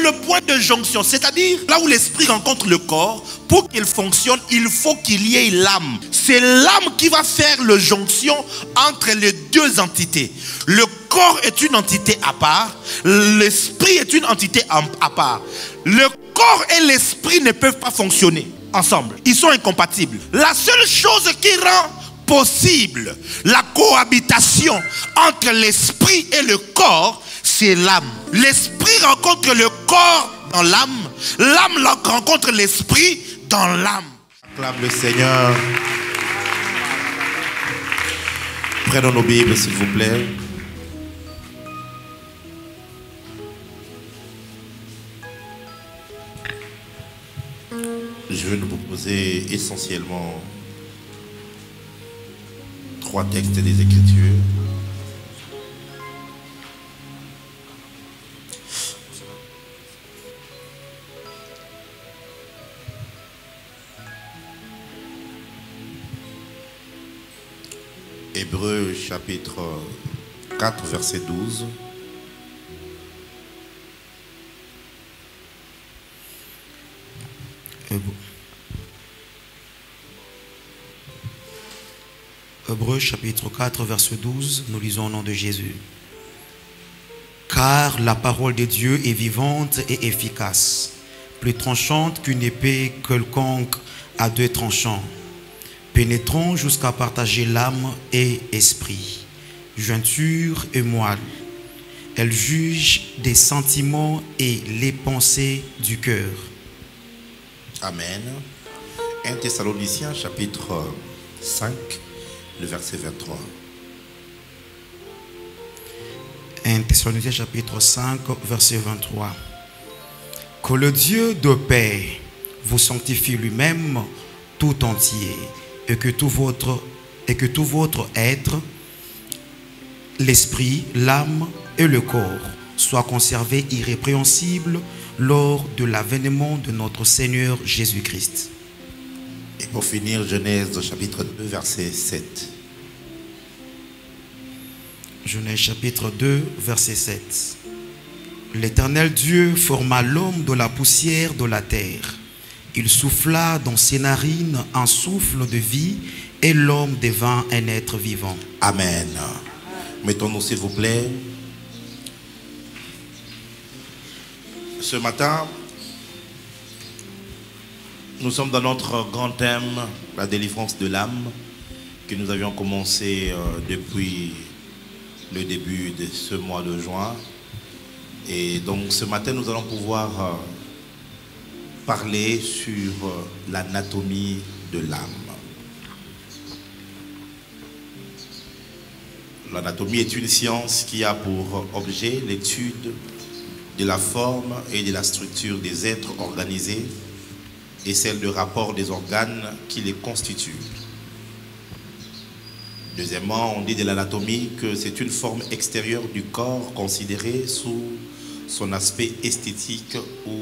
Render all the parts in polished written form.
le point de jonction, c'est-à-dire là où l'esprit rencontre le corps, pour qu'il fonctionne, il faut qu'il y ait l'âme. C'est l'âme qui va faire la jonction entre les deux entités. Le corps est une entité à part, l'esprit est une entité à part. Le corps et l'esprit ne peuvent pas fonctionner ensemble. Ils sont incompatibles. La seule chose qui rend possible la cohabitation entre l'esprit et le corps, c'est l'âme. L'esprit rencontre le corps dans l'âme. L'âme rencontre l'esprit dans l'âme. Acclame le Seigneur. Prenons nos Bibles, s'il vous plaît. Je vais nous proposer essentiellement 3 textes des Écritures. Hébreux chapitre 4, verset 12. Hébreux chapitre 4, verset 12, nous lisons au nom de Jésus. Car la parole de Dieu est vivante et efficace, plus tranchante qu'une épée quelconque à 2 tranchants, pénétrant jusqu'à partager l'âme et esprit, jointure et moelle. Elle juge des sentiments et les pensées du cœur. Amen. 1 Thessaloniciens chapitre 5, le verset 23. 1 Thessaloniciens chapitre 5, verset 23. Que le Dieu de paix vous sanctifie lui-même tout entier, et que tout votre être, l'esprit, l'âme et le corps soient conservés irrépréhensibles lors de l'avènement de notre Seigneur Jésus-Christ. Et pour finir, Genèse chapitre 2, verset 7. Genèse chapitre 2, verset 7. L'Éternel Dieu forma l'homme de la poussière de la terre. Il souffla dans ses narines un souffle de vie et l'homme devint un être vivant. Amen. Mettons-nous s'il vous plaît. Ce matin, nous sommes dans notre grand thème, la délivrance de l'âme, que nous avions commencé depuis le début de ce mois de juin. Et donc ce matin, nous allons pouvoir parler sur l'anatomie de l'âme. L'anatomie est une science qui a pour objet l'étude de la forme et de la structure des êtres organisés et celle de rapport des organes qui les constituent. Deuxièmement, on dit de l'anatomie que c'est une forme extérieure du corps considérée sous son aspect esthétique ou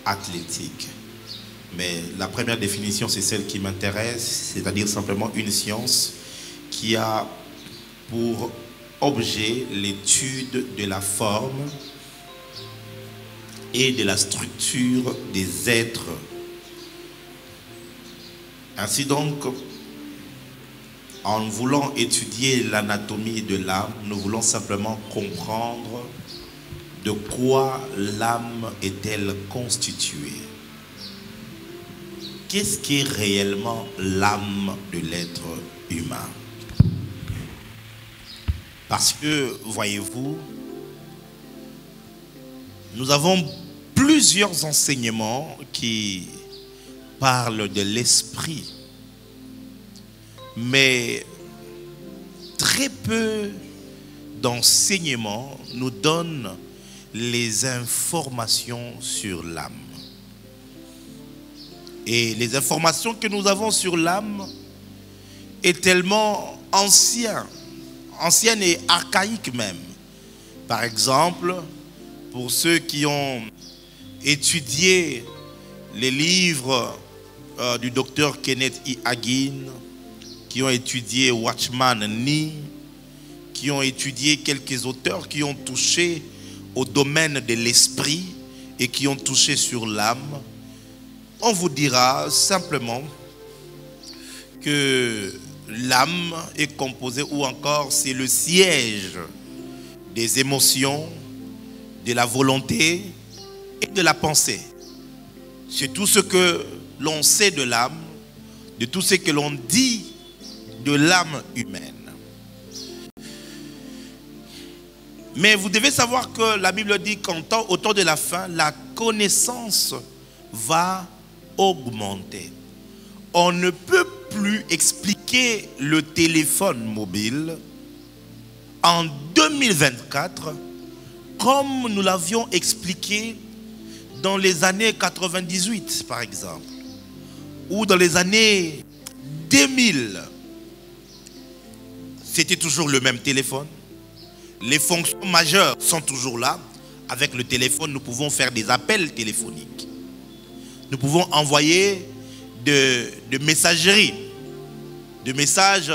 athlétique. Mais la première définition, c'est celle qui m'intéresse, c'est-à-dire simplement une science qui a pour objet l'étude de la forme et de la structure des êtres. Ainsi donc, en voulant étudier l'anatomie de l'âme, nous voulons simplement comprendre de quoi l'âme est-elle constituée. Qu'est-ce qui est réellement l'âme de l'être humain? Parce que, voyez-vous, nous avons plusieurs enseignements qui parlent de l'esprit, mais très peu d'enseignements nous donnent les informations sur l'âme. Et les informations que nous avons sur l'âme est tellement ancienne et archaïque même. Par exemple, pour ceux qui ont étudié les livres du docteur Kenneth E. Hagin, qui ont étudié Watchman Nee, qui ont étudié quelques auteurs qui ont touché au domaine de l'esprit et qui ont touché sur l'âme, on vous dira simplement que l'âme est composée, ou encore c'est le siège des émotions, de la volonté et de la pensée. C'est tout ce que l'on sait de l'âme, de tout ce que l'on dit de l'âme humaine. Mais vous devez savoir que la Bible dit qu'au temps de la fin, la connaissance va augmenter. On ne peut plus expliquer le téléphone mobile en 2024 comme nous l'avions expliqué dans les années 98 par exemple, ou dans les années 2000. C'était toujours le même téléphone. Les fonctions majeures sont toujours là. Avec le téléphone, nous pouvons faire des appels téléphoniques. Nous pouvons envoyer de messagerie, de messages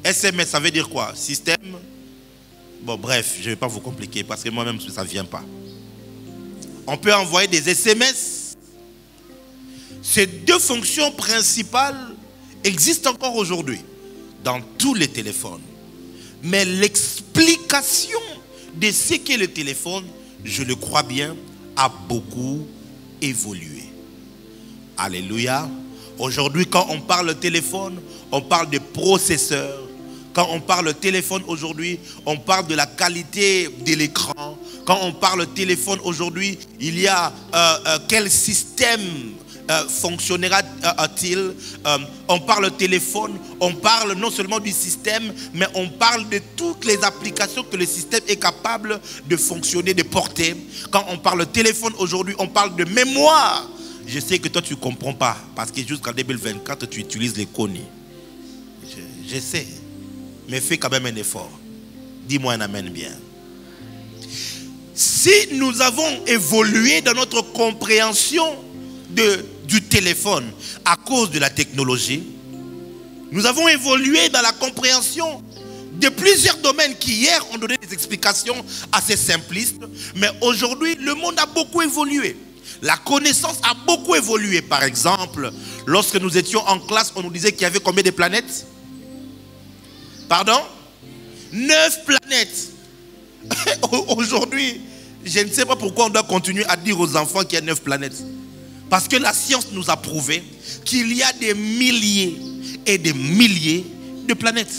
SMS. Ça veut dire quoi? Système. Bon, bref, je ne vais pas vous compliquer parce que moi-même, ça ne vient pas. On peut envoyer des SMS. Ces deux fonctions principales existent encore aujourd'hui dans tous les téléphones. Mais l'explication de ce qu'est le téléphone, je le crois bien, a beaucoup évolué. Alléluia. Aujourd'hui, quand on parle téléphone, on parle de processeur. Quand on parle téléphone aujourd'hui, on parle de la qualité de l'écran. Quand on parle téléphone aujourd'hui, il y a quel système fonctionnera-t-il? On parle téléphone, on parle non seulement du système, mais on parle de toutes les applications que le système est capable de fonctionner, de porter. Quand on parle téléphone aujourd'hui, on parle de mémoire. Je sais que toi tu ne comprends pas, parce que jusqu'en 2024, tu utilises les connes. Je sais, mais fais quand même un effort. Dis-moi un amen bien. Si nous avons évolué dans notre compréhension du téléphone à cause de la technologie, nous avons évolué dans la compréhension de plusieurs domaines qui hier ont donné des explications assez simplistes, mais aujourd'hui le monde a beaucoup évolué. La connaissance a beaucoup évolué. Par exemple, lorsque nous étions en classe, on nous disait qu'il y avait combien de planètes? Pardon? 9 planètes. Aujourd'hui, je ne sais pas pourquoi on doit continuer à dire aux enfants qu'il y a 9 planètes. Parce que la science nous a prouvé qu'il y a des milliers et des milliers de planètes.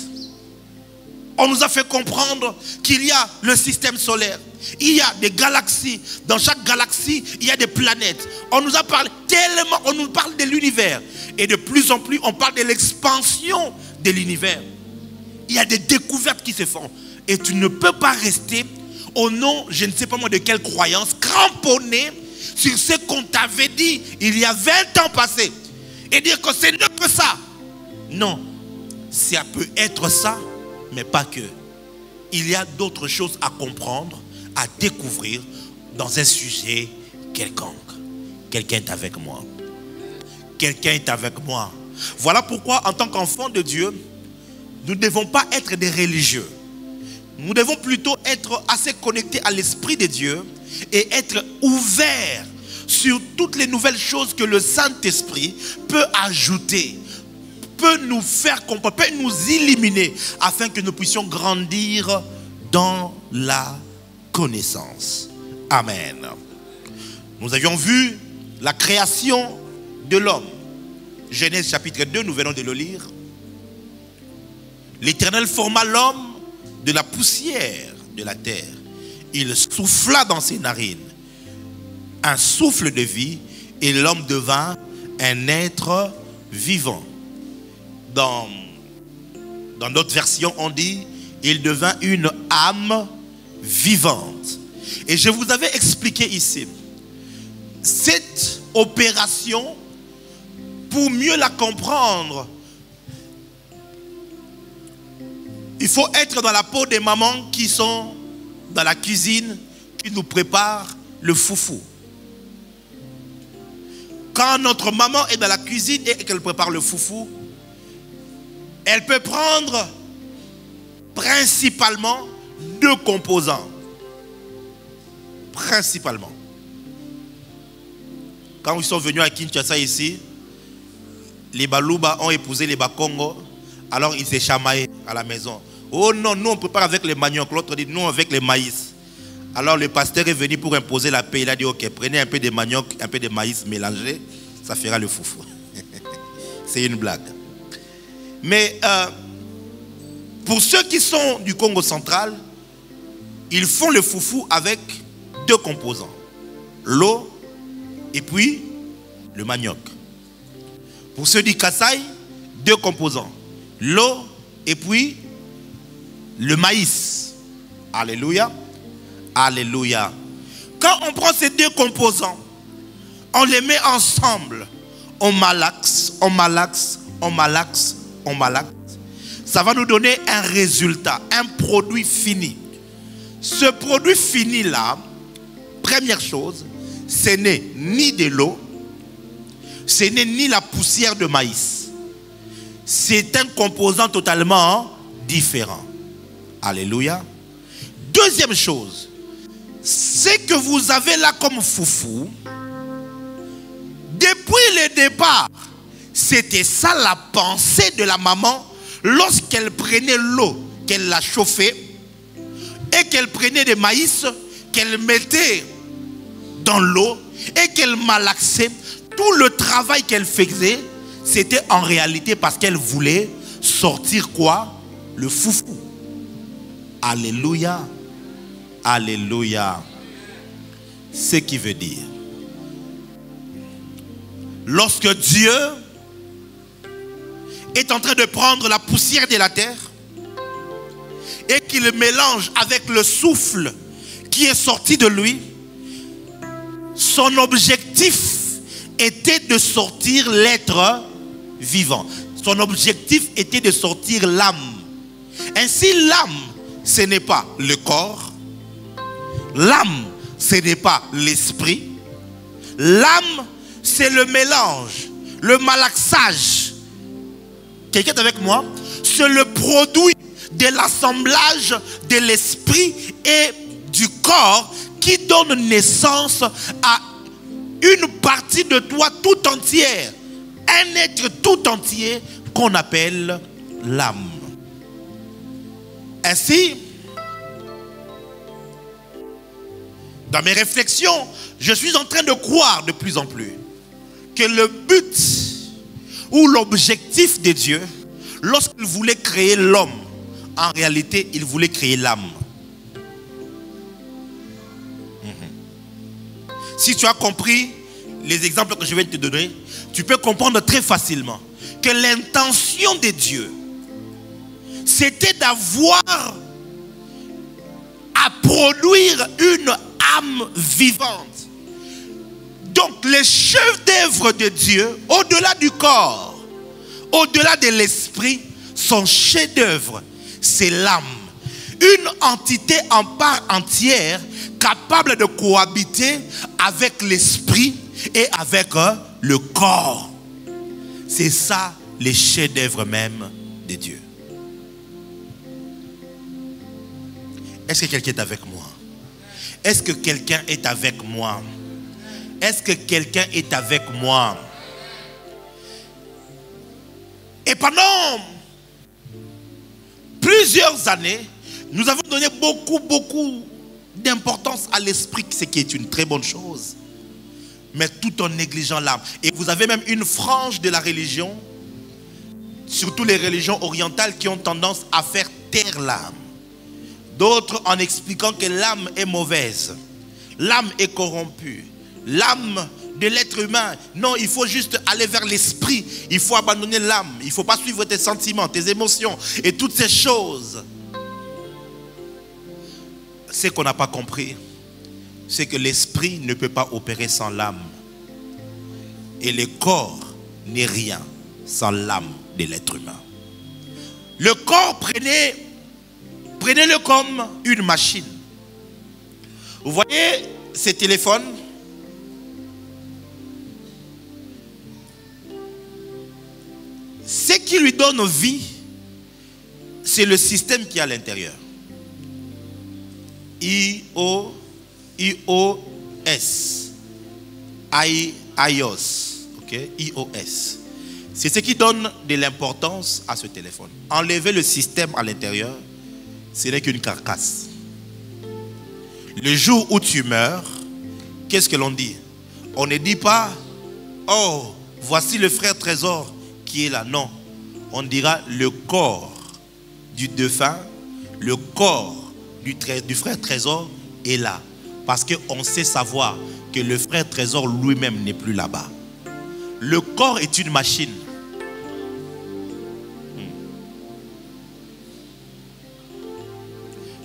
On nous a fait comprendre qu'il y a le système solaire. Il y a des galaxies. Dans chaque galaxie, il y a des planètes. On nous a parlé tellement, on nous parle de l'univers. Et de plus en plus, on parle de l'expansion de l'univers. Il y a des découvertes qui se font. Et tu ne peux pas rester au nom, je ne sais pas moi de quelle croyance, cramponné sur ce qu'on t'avait dit il y a 20 ans passés. Et dire que c'est mieux que ça. Non, ça peut être ça, mais pas que. Il y a d'autres choses à comprendre, à découvrir dans un sujet quelconque. Quelqu'un est avec moi. Quelqu'un est avec moi. Voilà pourquoi, en tant qu'enfant de Dieu, nous ne devons pas être des religieux. Nous devons plutôt être assez connectés à l'Esprit de Dieu et être ouverts sur toutes les nouvelles choses que le Saint-Esprit peut ajouter, peut nous faire comprendre, peut nous illuminer afin que nous puissions grandir dans la connaissance. Amen. Nous avions vu la création de l'homme. Genèse chapitre 2, nous venons de le lire. L'Éternel forma l'homme de la poussière de la terre. Il souffla dans ses narines un souffle de vie et l'homme devint un être vivant. Dans notre version, on dit il devint une âme vivante. Et je vous avais expliqué ici cette opération, pour mieux la comprendre, il faut être dans la peau des mamans qui sont dans la cuisine, qui nous préparent le foufou. Quand notre maman est dans la cuisine et qu'elle prépare le foufou, elle peut prendre principalement 2 composants. principalement. Quand ils sont venus à Kinshasa ici, les Balouba ont épousé les Bakongo, alors ils s'est chamaillés à la maison. Oh non, nous on prépare avec les manioc, l'autre dit nous avec les maïs. Alors le pasteur est venu pour imposer la paix, il a dit ok, prenez un peu de manioc, un peu de maïs mélangé, ça fera le foufou. C'est une blague. Mais pour ceux qui sont du Congo central, ils font le foufou avec deux composants. L'eau et puis le manioc. Pour ceux du Kasaï, deux composants. L'eau et puis le maïs. Alléluia. Alléluia. Quand on prend ces deux composants, on les met ensemble. On malaxe, on malaxe, on malaxe, on malaxe. Ça va nous donner un résultat, un produit fini. Ce produit fini là, première chose, ce n'est ni de l'eau, ce n'est ni la poussière de maïs. C'est un composant totalement différent. Alléluia. Deuxième chose, ce que vous avez là comme foufou, depuis le départ, c'était ça la pensée de la maman lorsqu'elle prenait l'eau, qu'elle la chauffait et qu'elle prenait des maïs, qu'elle mettait dans l'eau et qu'elle malaxait. Tout le travail qu'elle faisait, c'était en réalité parce qu'elle voulait sortir quoi? Le foufou. Alléluia. Alléluia. Ce qui veut dire, lorsque Dieu est en train de prendre la poussière de la terre et qu'il mélange avec le souffle qui est sorti de lui, son objectif était de sortir l'être vivant. Son objectif était de sortir l'âme. Ainsi, l'âme, ce n'est pas le corps. L'âme, ce n'est pas l'esprit. L'âme, c'est le mélange, le malaxage. Quelqu'un est avec moi? C'est le produit de l'assemblage de l'esprit et du corps qui donne naissance à une partie de toi tout entière. Un être tout entier qu'on appelle l'âme. Ainsi, dans mes réflexions, je suis en train de croire de plus en plus que le but ou l'objectif de Dieu, lorsqu'il voulait créer l'homme, en réalité, il voulait créer l'âme. Si tu as compris les exemples que je vais te donner, tu peux comprendre très facilement que l'intention de Dieu, c'était d'avoir à produire une âme vivante. Donc les chefs d'œuvre de Dieu, au-delà du corps, au-delà de l'esprit, son chef d'œuvre, c'est l'âme. Une entité en part entière capable de cohabiter avec l'esprit et avec le corps. C'est ça les chefs d'œuvre même de Dieu. Est-ce que quelqu'un est avec moi? Est-ce que quelqu'un est avec moi? Est-ce que quelqu'un est avec moi? Et pendant plusieurs années, nous avons donné beaucoup d'importance à l'esprit, ce qui est une très bonne chose, mais tout en négligeant l'âme. Et vous avez même une frange de la religion, surtout les religions orientales, qui ont tendance à faire taire l'âme. D'autres en expliquant que l'âme est mauvaise, l'âme est corrompue, l'âme de l'être humain. Non, il faut juste aller vers l'esprit. Il faut abandonner l'âme. Il ne faut pas suivre tes sentiments, tes émotions et toutes ces choses. Ce qu'on n'a pas compris, c'est que l'esprit ne peut pas opérer sans l'âme. Et le corps n'est rien sans l'âme de l'être humain. Le corps, prenez-le comme une machine. Vous voyez ces téléphones? Ce qui lui donne vie, c'est le système qui est à l'intérieur. I-O-N. iOS. iOS. Ok? iOS. C'est ce qui donne de l'importance à ce téléphone. Enlever le système à l'intérieur, ce n'est qu'une carcasse. Le jour où tu meurs, qu'est-ce que l'on dit? On ne dit pas, oh, voici le frère Trésor qui est là. Non. On dira le corps du défunt, le corps du frère Trésor est là. Parce qu'on sait savoir que le frère Trésor lui-même n'est plus là-bas. Le corps est une machine.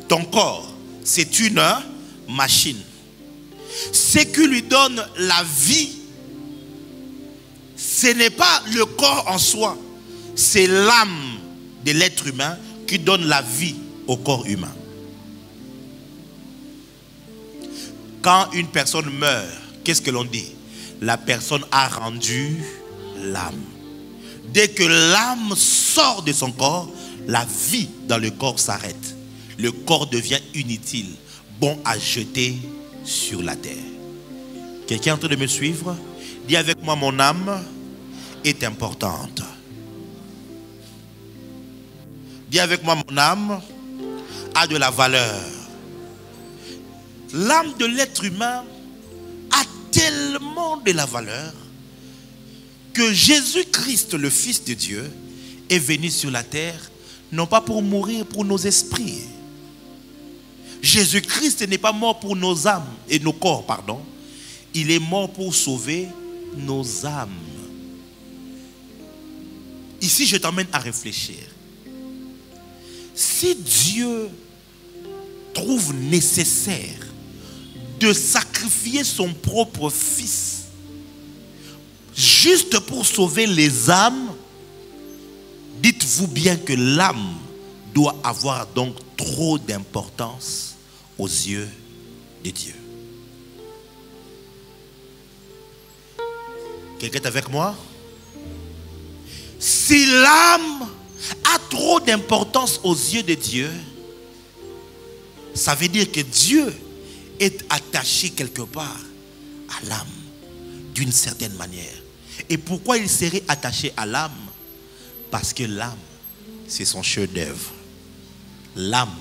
Ton corps, c'est une machine. Ce qui lui donne la vie, ce n'est pas le corps en soi, c'est l'âme de l'être humain qui donne la vie au corps humain. Quand une personne meurt, qu'est-ce que l'on dit? La personne a rendu l'âme. Dès que l'âme sort de son corps, la vie dans le corps s'arrête. Le corps devient inutile, bon à jeter sur la terre. Quelqu'un est en train de me suivre? Dis avec moi, mon âme est importante. Dis avec moi, mon âme a de la valeur. L'âme de l'être humain a tellement de la valeur que Jésus-Christ, le Fils de Dieu, est venu sur la terre, non pas pour mourir pour nos esprits. Jésus-Christ n'est pas mort pour nos âmes et nos corps, pardon. Il est mort pour sauver nos âmes. Ici, je t'emmène à réfléchir. Si Dieu trouve nécessaire de sacrifier son propre fils juste pour sauver les âmes, dites-vous bien que l'âme doit avoir donc trop d'importance aux yeux de Dieu. Quelqu'un est avec moi? Si l'âme a trop d'importance aux yeux de Dieu, ça veut dire que Dieu est attaché quelque part à l'âme d'une certaine manière. Et pourquoi il serait attaché à l'âme? Parce que l'âme, c'est son chef-d'œuvre. L'âme,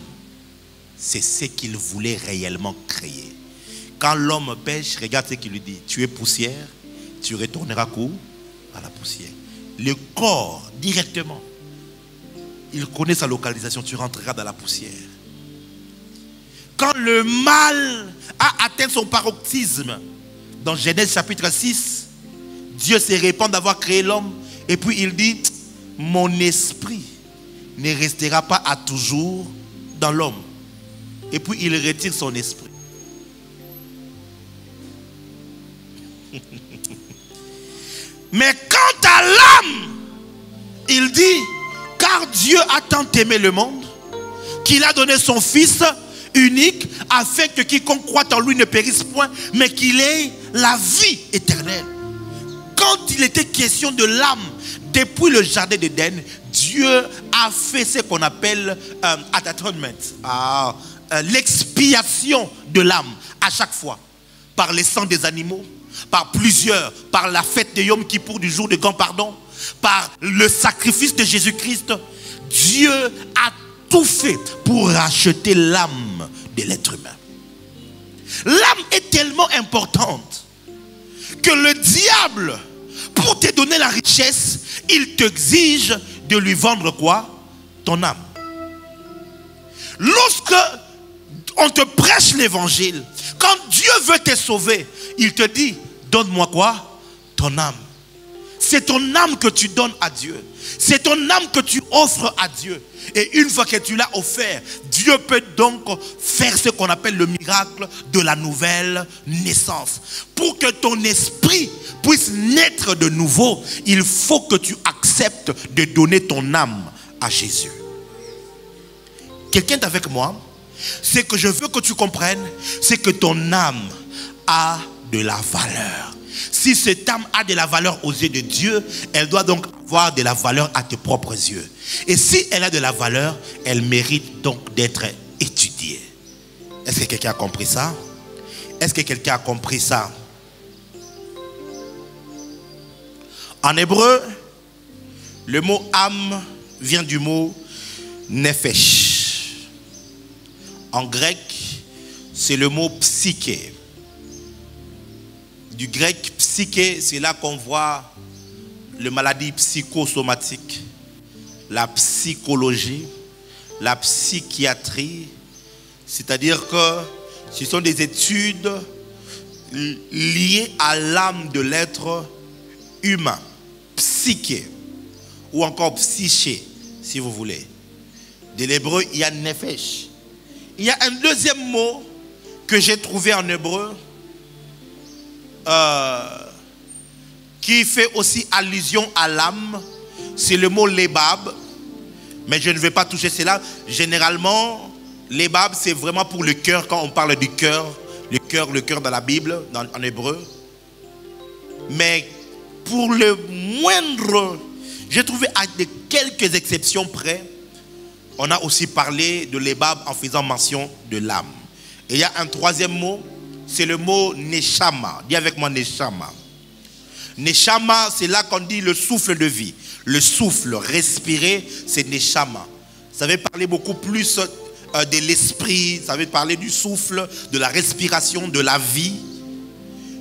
c'est ce qu'il voulait réellement créer. Quand l'homme pêche, regarde ce qu'il lui dit. Tu es poussière, tu retourneras où? À la poussière. Le corps, directement, il connaît sa localisation, tu rentreras dans la poussière. Quand le mal a atteint son paroxysme, dans Genèse chapitre 6, Dieu se répand d'avoir créé l'homme, et puis il dit, mon esprit ne restera pas à toujours dans l'homme. Et puis il retire son esprit. Mais quant à l'âme, il dit, car Dieu a tant aimé le monde qu'il a donné son Fils unique afin que quiconque croit en lui ne périsse point, mais qu'il ait la vie éternelle. Quand il était question de l'âme, depuis le jardin d'Éden, Dieu a fait ce qu'on appelle atonement, l'expiation de l'âme à chaque fois, par les sangs des animaux, par plusieurs, par la fête de Yom Kippour du jour de grand pardon, par le sacrifice de Jésus-Christ. Dieu a tout fait pour racheter l'âme de l'être humain. L'âme est tellement importante que le diable, pour te donner la richesse, il t'exige de lui vendre quoi? Ton âme. Lorsque on te prêche l'évangile, quand Dieu veut te sauver, il te dit, donne-moi quoi? Ton âme. C'est ton âme que tu donnes à Dieu. C'est ton âme que tu offres à Dieu. Et une fois que tu l'as offert, Dieu peut donc faire ce qu'on appelle le miracle de la nouvelle naissance. Pour que ton esprit puisse naître de nouveau, il faut que tu acceptes de donner ton âme à Jésus. Quelqu'un est avec moi? Ce que je veux que tu comprennes, c'est que ton âme a de la valeur. Si cette âme a de la valeur aux yeux de Dieu, elle doit donc avoir de la valeur à tes propres yeux. Et si elle a de la valeur, elle mérite donc d'être étudiée. Est-ce que quelqu'un a compris ça? Est-ce que quelqu'un a compris ça? En hébreu, le mot âme vient du mot nefesh. En grec, c'est le mot psyché. Du grec psyché, c'est là qu'on voit les maladies psychosomatiques, la psychologie, la psychiatrie. C'est-à-dire que ce sont des études liées à l'âme de l'être humain, psyché, ou encore psyché, si vous voulez. De l'hébreu, il y a nefesh. Il y a un deuxième mot que j'ai trouvé en hébreu qui fait aussi allusion à l'âme. C'est le mot lebab. Mais je ne vais pas toucher cela. Généralement, lebab, c'est vraiment pour le cœur. Quand on parle du cœur, le cœur dans la Bible, en hébreu. Mais pour le moindre, j'ai trouvé à quelques exceptions près, on a aussi parlé de lebab en faisant mention de l'âme. Et il y a un troisième mot, c'est le mot neshama. Dis avec moi neshama. Neshama, c'est là qu'on dit le souffle de vie. Le souffle, respirer, c'est neshama. Ça veut parler beaucoup plus de l'esprit, ça veut parler du souffle, de la respiration, de la vie.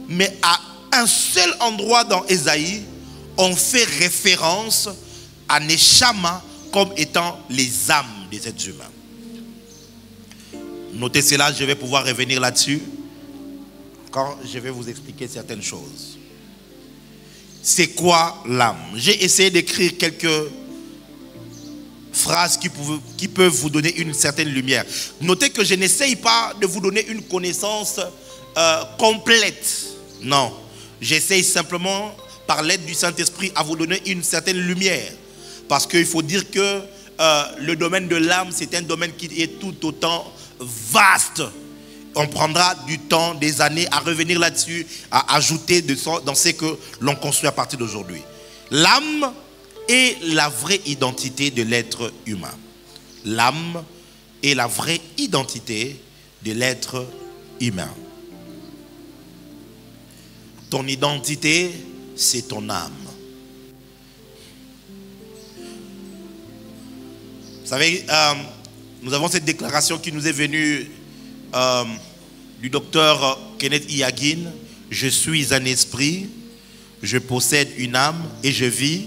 Mais à un seul endroit dans Ésaïe, on fait référence à neshama comme étant les âmes des êtres humains. Notez cela, je vais pouvoir revenir là-dessus quand je vais vous expliquer certaines choses. C'est quoi l'âme? J'ai essayé d'écrire quelques phrases qui peuvent vous donner une certaine lumière. Notez que je n'essaye pas de vous donner une connaissance complète. Non, j'essaye simplement, par l'aide du Saint-Esprit, à vous donner une certaine lumière. Parce qu'il faut dire que le domaine de l'âme, c'est un domaine qui est tout autant vaste. On prendra du temps, des années à revenir là-dessus, à ajouter dans ce que l'on construit à partir d'aujourd'hui. L'âme est la vraie identité de l'être humain. L'âme est la vraie identité de l'être humain. Ton identité, c'est ton âme. Vous savez, nous avons cette déclaration qui nous est venue du docteur Kenneth Hagin. Je suis un esprit, je possède une âme et je vis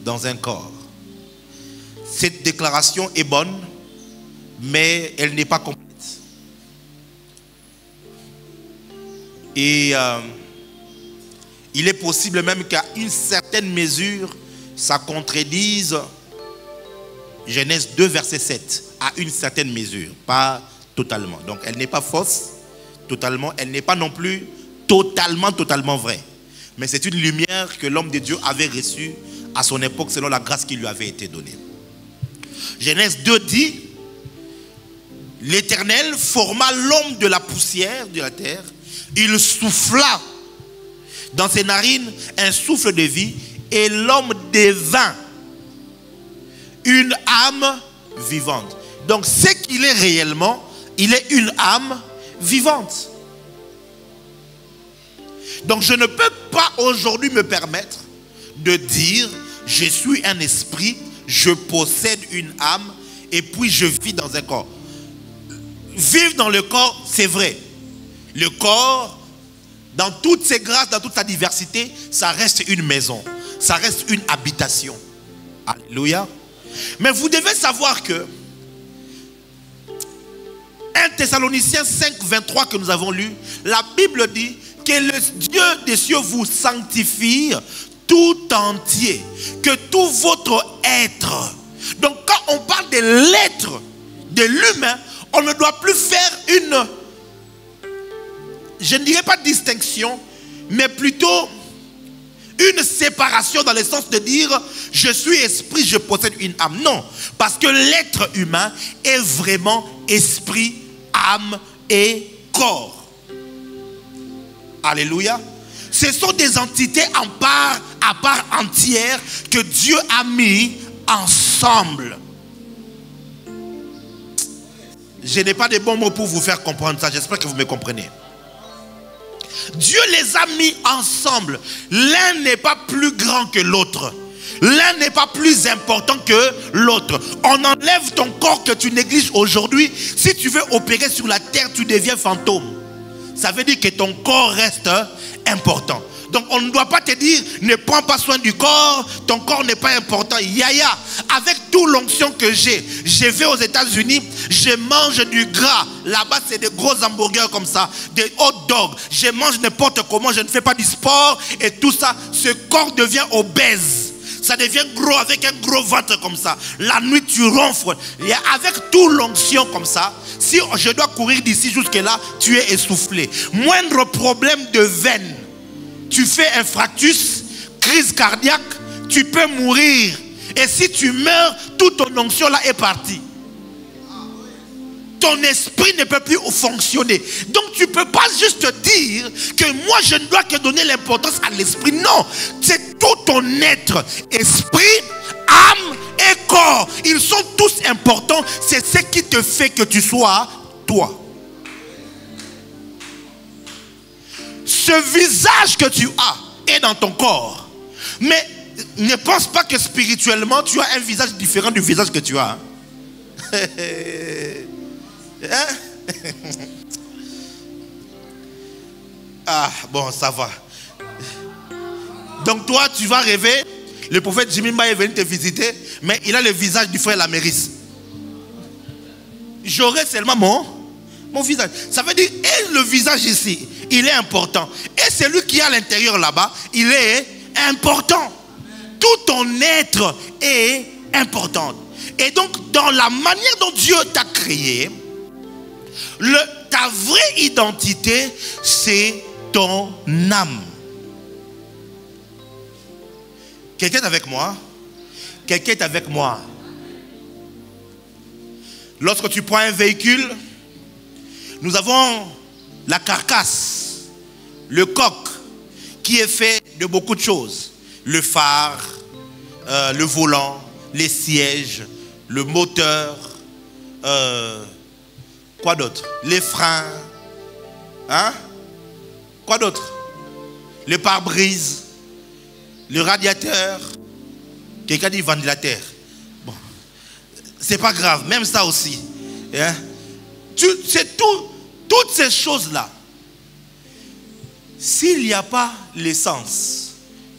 dans un corps. Cette déclaration est bonne, mais elle n'est pas complète. Et il est possible même qu'à une certaine mesure, ça contredise Genèse 2, verset 7, à une certaine mesure, pas totalement. Donc elle n'est pas fausse, totalement, elle n'est pas non plus totalement vraie. Mais c'est une lumière que l'homme de Dieu avait reçue à son époque selon la grâce qui lui avait été donnée. Genèse 2 dit, l'Éternel forma l'homme de la poussière de la terre, il souffla dans ses narines un souffle de vie et l'homme devint une âme vivante. Donc ce qu'il est réellement, il est une âme vivante. Donc je ne peux pas aujourd'hui me permettre de dire je suis un esprit, je possède une âme et puis je vis dans un corps. Vivre dans le corps, c'est vrai. Le corps, dans toutes ses grâces, dans toute sa diversité, ça reste une maison, ça reste une habitation. Alléluia. Mais vous devez savoir que 1 Thessaloniciens 5, 23 que nous avons lu, la Bible dit que le Dieu des cieux vous sanctifie tout entier, que tout votre être. Donc quand on parle de l'être, de l'humain, on ne doit plus faire une, je ne dirais pas distinction, mais plutôt une séparation dans le sens de dire je suis esprit, je possède une âme. Non, parce que l'être humain est vraiment esprit, âme et corps. Alléluia. Ce sont des entités à part entière que Dieu a mis ensemble. Je n'ai pas de bons mots pour vous faire comprendre ça. J'espère que vous me comprenez. Dieu les a mis ensemble. L'un n'est pas plus grand que l'autre. L'un n'est pas plus important que l'autre. On enlève ton corps que tu négliges aujourd'hui. Si tu veux opérer sur la terre, tu deviens fantôme. Ça veut dire que ton corps reste important. Donc on ne doit pas te dire, ne prends pas soin du corps, ton corps n'est pas important. Yaya, avec toute l'onction que j'ai, je vais aux États-Unis, je mange du gras. Là-bas, c'est des gros hamburgers comme ça, des hot dogs. Je mange n'importe comment, je ne fais pas du sport et tout ça. Ce corps devient obèse. Ça devient gros avec un gros ventre comme ça. La nuit, tu ronfles. Et avec toute l'onction comme ça, si je dois courir d'ici jusque-là, tu es essoufflé. Moindre problème de veine, tu fais un fractus, crise cardiaque, tu peux mourir. Et si tu meurs, toute ton onction là est partie. Ton esprit ne peut plus fonctionner. Donc tu ne peux pas juste dire que moi je ne dois que donner l'importance à l'esprit. Non, c'est tout ton être. Esprit, âme et corps. Ils sont tous importants. C'est ce qui te fait que tu sois toi. Ce visage que tu as est dans ton corps. Mais ne pense pas que spirituellement tu as un visage différent du visage que tu as. Ah, bon, ça va. Donc toi, tu vas rêver. Le prophète Jimimba est venu te visiter, mais il a le visage du frère Laméris. J'aurai seulement mon visage. Ça veut dire, et le visage ici, il est important. Et celui qui est à l'intérieur là-bas, il est important. Tout ton être est important. Et donc, dans la manière dont Dieu t'a créé, ta vraie identité, c'est ton âme. Quelqu'un est avec moi? Quelqu'un est avec moi? Lorsque tu prends un véhicule, nous avons la carcasse, le coq, qui est fait de beaucoup de choses. Le phare, le volant, les sièges, le moteur, quoi d'autre? Les freins, hein? Quoi d'autre? Le pare-brise, le radiateur. Quelqu'un dit ventilateur. Bon, c'est pas grave, même ça aussi. Hein? C'est toutes ces choses-là. S'il n'y a pas l'essence,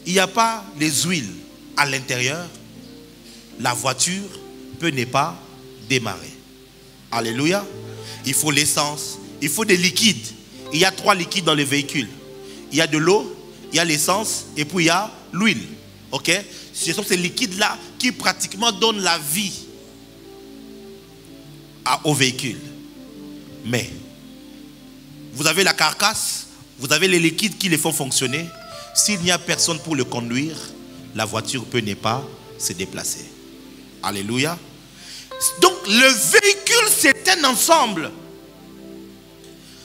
il n'y a pas les huiles à l'intérieur, la voiture peut ne pas démarrer. Alléluia. Il faut l'essence, il faut des liquides. Il y a 3 liquides dans le véhicule. Il y a de l'eau, il y a l'essence et puis il y a l'huile. Ok? Ce sont ces liquides-là qui pratiquement donnent la vie au véhicule. Mais vous avez la carcasse, vous avez les liquides qui les font fonctionner. S'il n'y a personne pour le conduire, la voiture peut ne pas se déplacer. Alléluia. Donc le véhicule, c'est un ensemble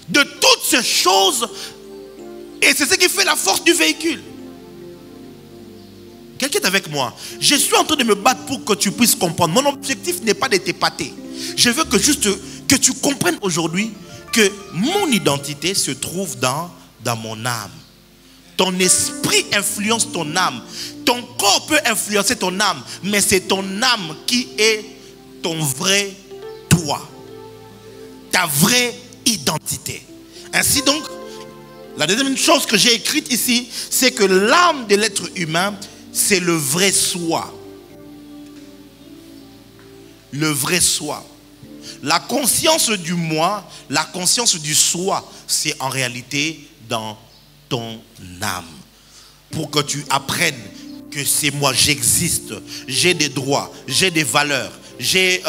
de toutes ces choses. Et c'est ce qui fait la force du véhicule. Quelqu'un est avec moi? Je suis en train de me battre pour que tu puisses comprendre. Mon objectif n'est pas de t'épater. Je veux que juste que tu comprennes aujourd'hui que mon identité se trouve dans mon âme. Ton esprit influence ton âme. Ton corps peut influencer ton âme. Mais c'est ton âme qui est ton vrai toi. Ta vraie identité. Ainsi donc, la deuxième chose que j'ai écrite ici, c'est que l'âme de l'être humain, c'est le vrai soi. Le vrai soi. La conscience du moi, la conscience du soi, c'est en réalité dans ton âme. Pour que tu apprennes que c'est moi, j'existe, j'ai des droits, j'ai des valeurs, j'ai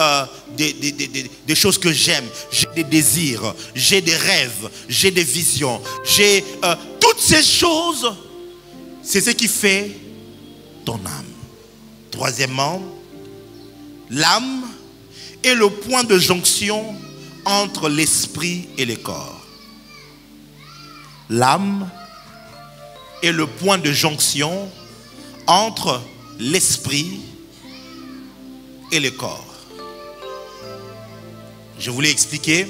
des choses que j'aime, j'ai des désirs, j'ai des rêves, j'ai des visions, j'ai toutes ces choses, c'est ce qui fait ton âme. Troisièmement, l'âme est le point de jonction entre l'esprit et le corps. L'âme est le point de jonction entre l'esprit et le corps. Je voulais expliquer.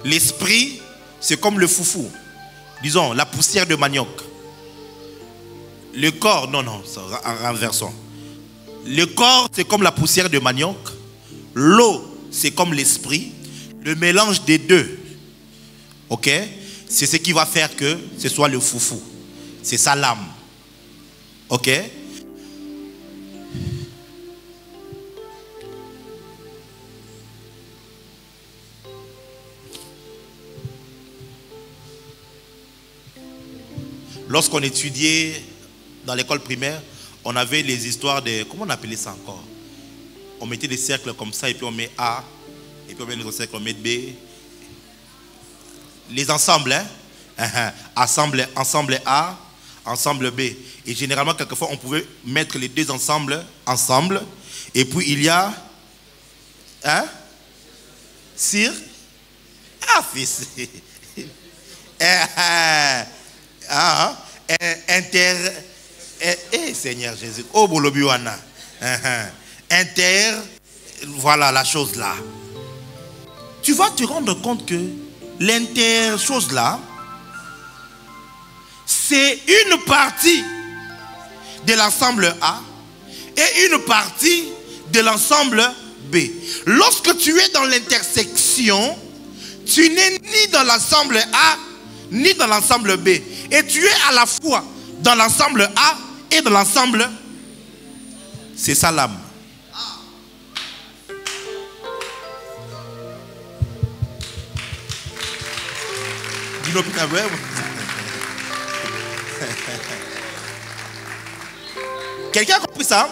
L'esprit, c'est comme le foufou. disons, la poussière de manioc. Le corps, non, renversons. Le corps, c'est comme la poussière de manioc. L'eau, c'est comme l'esprit. Le mélange des deux, ok, c'est ce qui va faire que ce soit le foufou. C'est ça l'âme. Ok? Lorsqu'on étudiait dans l'école primaire, on avait les histoires de... Comment on appelait ça encore? On mettait des cercles comme ça et puis on met A. Et puis on met un autre cercle, on met B. Les ensembles, hein? Ensemble A, ensemble B. Et généralement, quelquefois, on pouvait mettre les deux ensembles ensemble. Et puis il y a... Hein? Sir? Ah, fils. Seigneur Jésus. Oh, Bolobiwana. Voilà la chose là. Tu vas te rendre compte que l'inter-chose là, c'est une partie de l'ensemble A et une partie de l'ensemble B. Lorsque tu es dans l'intersection, tu n'es ni dans l'ensemble A ni dans l'ensemble B. Et tu es à la fois dans l'ensemble A et dans l'ensemble. C'est ça l'âme. Quelqu'un a compris ça?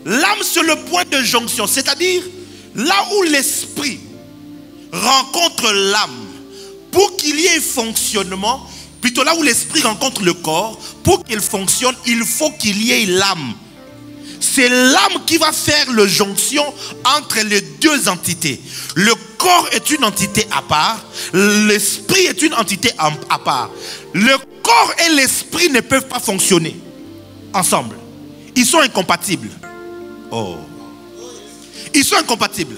L'âme, c'est le point de jonction, c'est-à-dire là où l'esprit rencontre l'âme pour qu'il y ait fonctionnement, plutôt là où l'esprit rencontre le corps, pour qu'il fonctionne, il faut qu'il y ait l'âme. C'est l'âme qui va faire la jonction entre les deux entités. Le corps est une entité à part, l'esprit est une entité à part. Le corps et l'esprit ne peuvent pas fonctionner ensemble. Ils sont incompatibles. Oh. Ils sont incompatibles.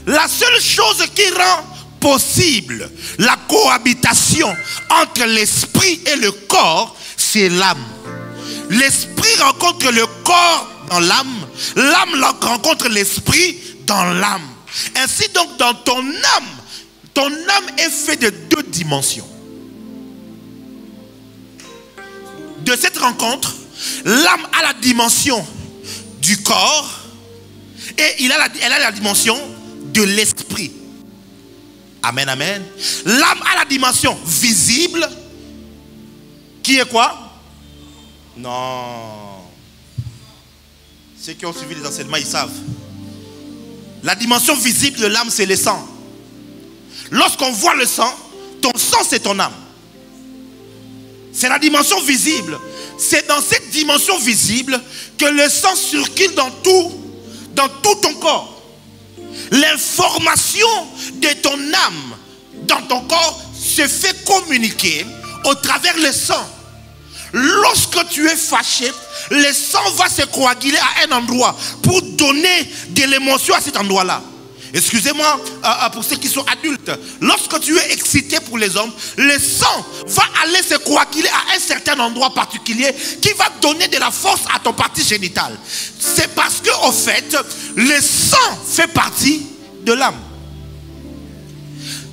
La seule chose qui rend possible la cohabitation entre l'esprit et le corps, c'est l'âme. L'esprit rencontre le corps dans l'âme, l'âme rencontre l'esprit dans l'âme. Ainsi donc dans ton âme est faite de deux dimensions. De cette rencontre, l'âme a la dimension du corps et elle a la dimension de l'esprit. Amen, amen. L'âme a la dimension visible qui est quoi? Non. Ceux qui ont suivi les enseignements, ils savent. La dimension visible de l'âme, c'est le sang. Lorsqu'on voit le sang, ton sang, c'est ton âme. C'est la dimension visible. C'est dans cette dimension visible que le sang circule dans tout ton corps. L'information de ton âme dans ton corps se fait communiquer au travers le sang. Lorsque tu es fâché, le sang va se coaguler à un endroit pour donner de l'émotion à cet endroit-là. Excusez-moi pour ceux qui sont adultes. Lorsque tu es excité pour les hommes, le sang va aller se coaguler à un certain endroit particulier qui va donner de la force à ton partie génitale. C'est parce que, au fait, le sang fait partie de l'âme.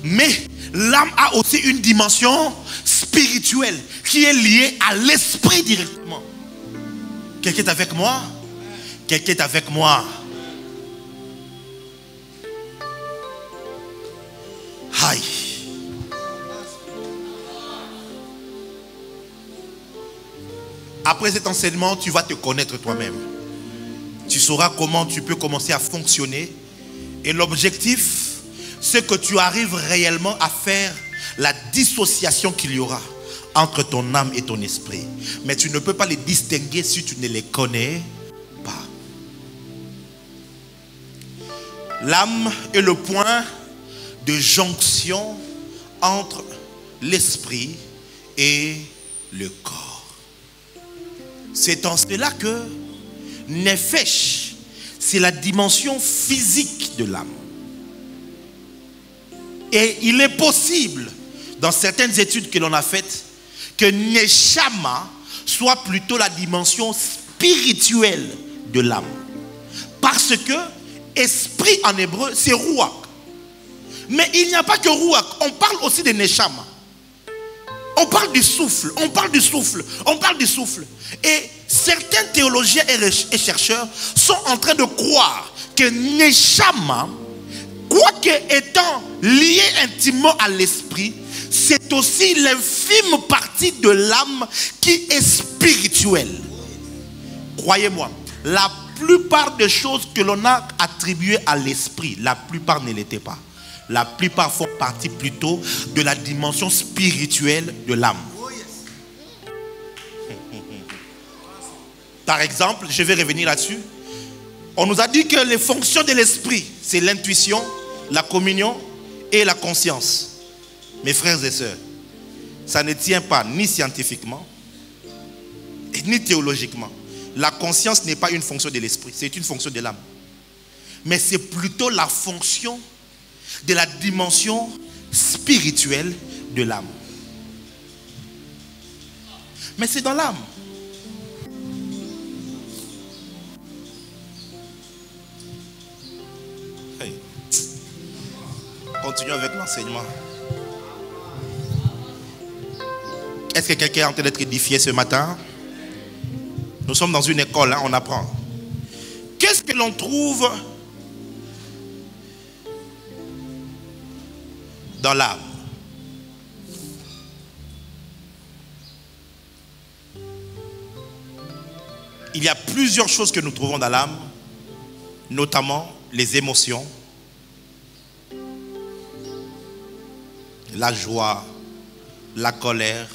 Mais l'âme a aussi une dimension spirituelle qui est liée à l'esprit directement. Quelqu'un est avec moi? Quelqu'un est avec moi? Aïe. Après cet enseignement, tu vas te connaître toi-même. Tu sauras comment tu peux commencer à fonctionner. Et l'objectif, c'est que tu arrives réellement à faire la dissociation qu'il y aura entre ton âme et ton esprit. Mais tu ne peux pas les distinguer si tu ne les connais pas. L'âme est le point de jonction entre l'esprit et le corps. C'est en cela que Nefesh, c'est la dimension physique de l'âme. Et il est possible dans certaines études que l'on a faites, que Neshama soit plutôt la dimension spirituelle de l'âme. Parce que esprit en hébreu, c'est Ruach. Mais il n'y a pas que Ruach, on parle aussi de Neshama. On parle du souffle, on parle du souffle, on parle du souffle. Et certains théologiens et chercheurs sont en train de croire que Neshama, quoique étant lié intimement à l'esprit, c'est aussi l'infime partie de l'âme qui est spirituelle. Croyez-moi, la plupart des choses que l'on a attribuées à l'esprit, la plupart ne l'étaient pas. La plupart font partie plutôt de la dimension spirituelle de l'âme. Par exemple, je vais revenir là-dessus. On nous a dit que les fonctions de l'esprit, c'est l'intuition, la communion et la conscience. Mes frères et sœurs, ça ne tient pas ni scientifiquement, ni théologiquement. La conscience n'est pas une fonction de l'esprit, c'est une fonction de l'âme. Mais c'est plutôt la fonction de la dimension spirituelle de l'âme. Mais c'est dans l'âme. Hey. Continuons avec l'enseignement. Est-ce que quelqu'un est en train d'être édifié ce matin? Nous sommes dans une école, hein, on apprend. Qu'est-ce que l'on trouve dans l'âme? Il y a plusieurs choses que nous trouvons dans l'âme, notamment les émotions, la joie, la colère,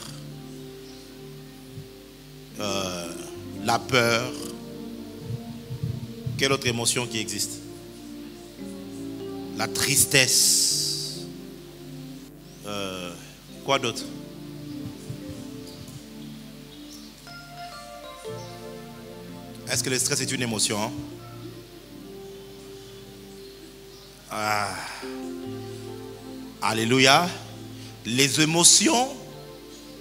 la peur. Quelle autre émotion qui existe? La tristesse. Quoi d'autre? Est-ce que le stress est une émotion? Alléluia. Les émotions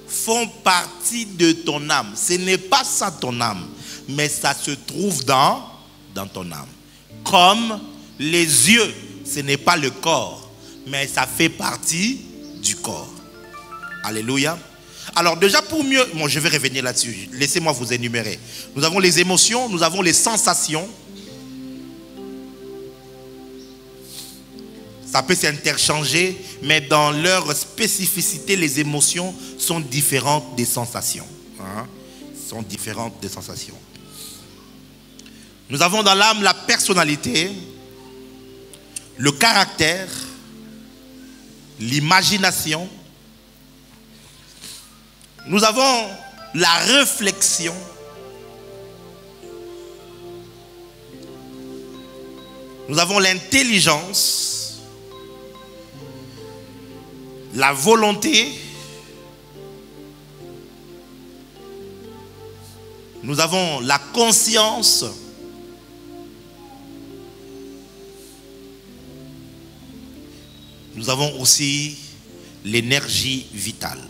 font partie de ton âme. Ce n'est pas ça ton âme, mais ça se trouve dans ton âme. Comme les yeux, ce n'est pas le corps, mais ça fait partie du corps. Alléluia. Alors déjà pour mieux, je vais revenir là-dessus, laissez-moi vous énumérer. Nous avons les émotions, nous avons les sensations. Ça peut s'interchanger, mais dans leur spécificité, les émotions sont différentes des sensations. Sont différentes des sensations. Nous avons dans l'âme la personnalité, le caractère, l'imagination. Nous avons la réflexion. Nous avons l'intelligence, la volonté. Nous avons la conscience. Nous avons aussi l'énergie vitale.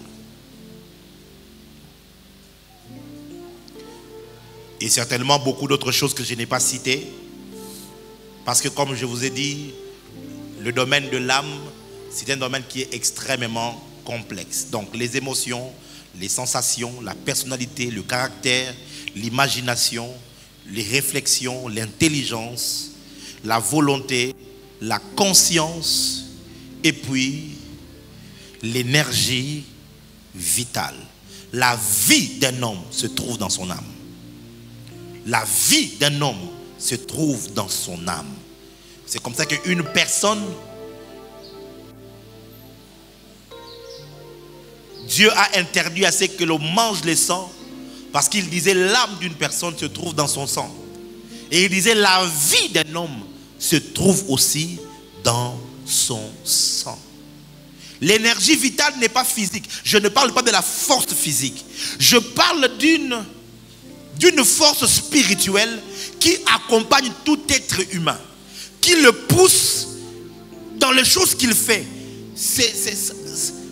Et certainement beaucoup d'autres choses que je n'ai pas citées. Parce que comme je vous ai dit, le domaine de l'âme, c'est un domaine qui est extrêmement complexe. Donc les émotions, les sensations, la personnalité, le caractère, l'imagination, les réflexions, l'intelligence, la volonté, la conscience et puis l'énergie vitale. La vie d'un homme se trouve dans son âme. La vie d'un homme se trouve dans son âme. C'est comme ça qu'une personne, Dieu a interdit à ce que l'on mange le sang, parce qu'il disait l'âme d'une personne se trouve dans son sang. Et il disait la vie d'un homme se trouve aussi dans son sang. L'énergie vitale n'est pas physique. Je ne parle pas de la force physique. Je parle d'une force spirituelle qui accompagne tout être humain, qui le pousse dans les choses qu'il fait.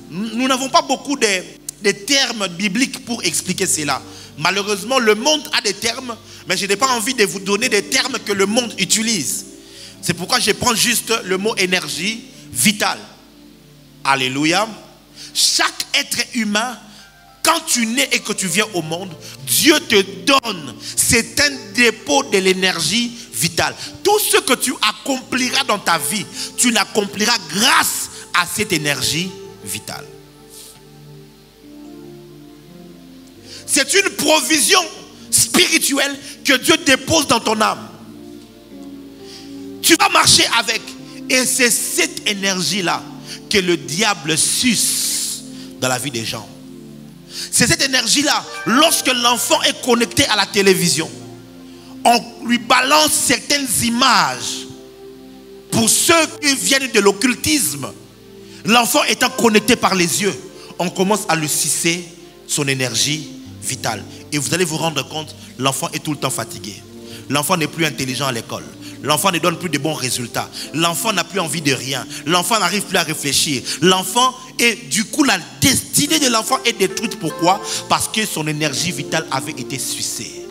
Nous n'avons pas beaucoup de termes bibliques pour expliquer cela. Malheureusement, le monde a des termes, mais je n'ai pas envie de vous donner des termes que le monde utilise. C'est pourquoi je prends juste le mot énergie vitale. Alléluia. Chaque être humain, quand tu nais et que tu viens au monde, Dieu te donne, c'est un dépôt de l'énergie vitale. Tout ce que tu accompliras dans ta vie, tu l'accompliras grâce à cette énergie vitale. C'est une provision spirituelle que Dieu dépose dans ton âme. Tu vas marcher avec. Et c'est cette énergie-là que le diable suce dans la vie des gens. C'est cette énergie-là, lorsque l'enfant est connecté à la télévision, on lui balance certaines images. Pour ceux qui viennent de l'occultisme, l'enfant étant connecté par les yeux, on commence à lui sucer son énergie vitale. Et vous allez vous rendre compte, l'enfant est tout le temps fatigué. L'enfant n'est plus intelligent à l'école. L'enfant ne donne plus de bons résultats. L'enfant n'a plus envie de rien. L'enfant n'arrive plus à réfléchir. L'enfant, et du coup, la destinée de l'enfant est détruite. Pourquoi? Parce que son énergie vitale avait été sucée.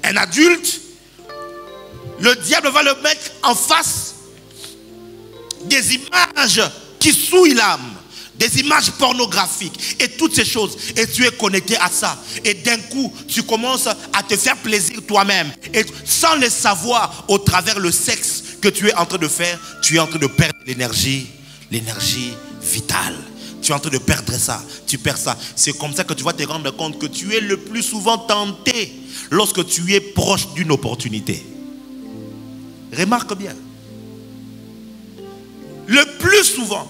Un adulte, le diable va le mettre en face des images qui souillent l'âme. Des images pornographiques et toutes ces choses. Et tu es connecté à ça. Et d'un coup, tu commences à te faire plaisir toi-même. Et sans le savoir, au travers le sexe que tu es en train de faire, tu es en train de perdre l'énergie vitale. Tu es en train de perdre ça. Tu perds ça. C'est comme ça que tu vas te rendre compte que tu es le plus souvent tenté lorsque tu es proche d'une opportunité. Remarque bien. Le plus souvent,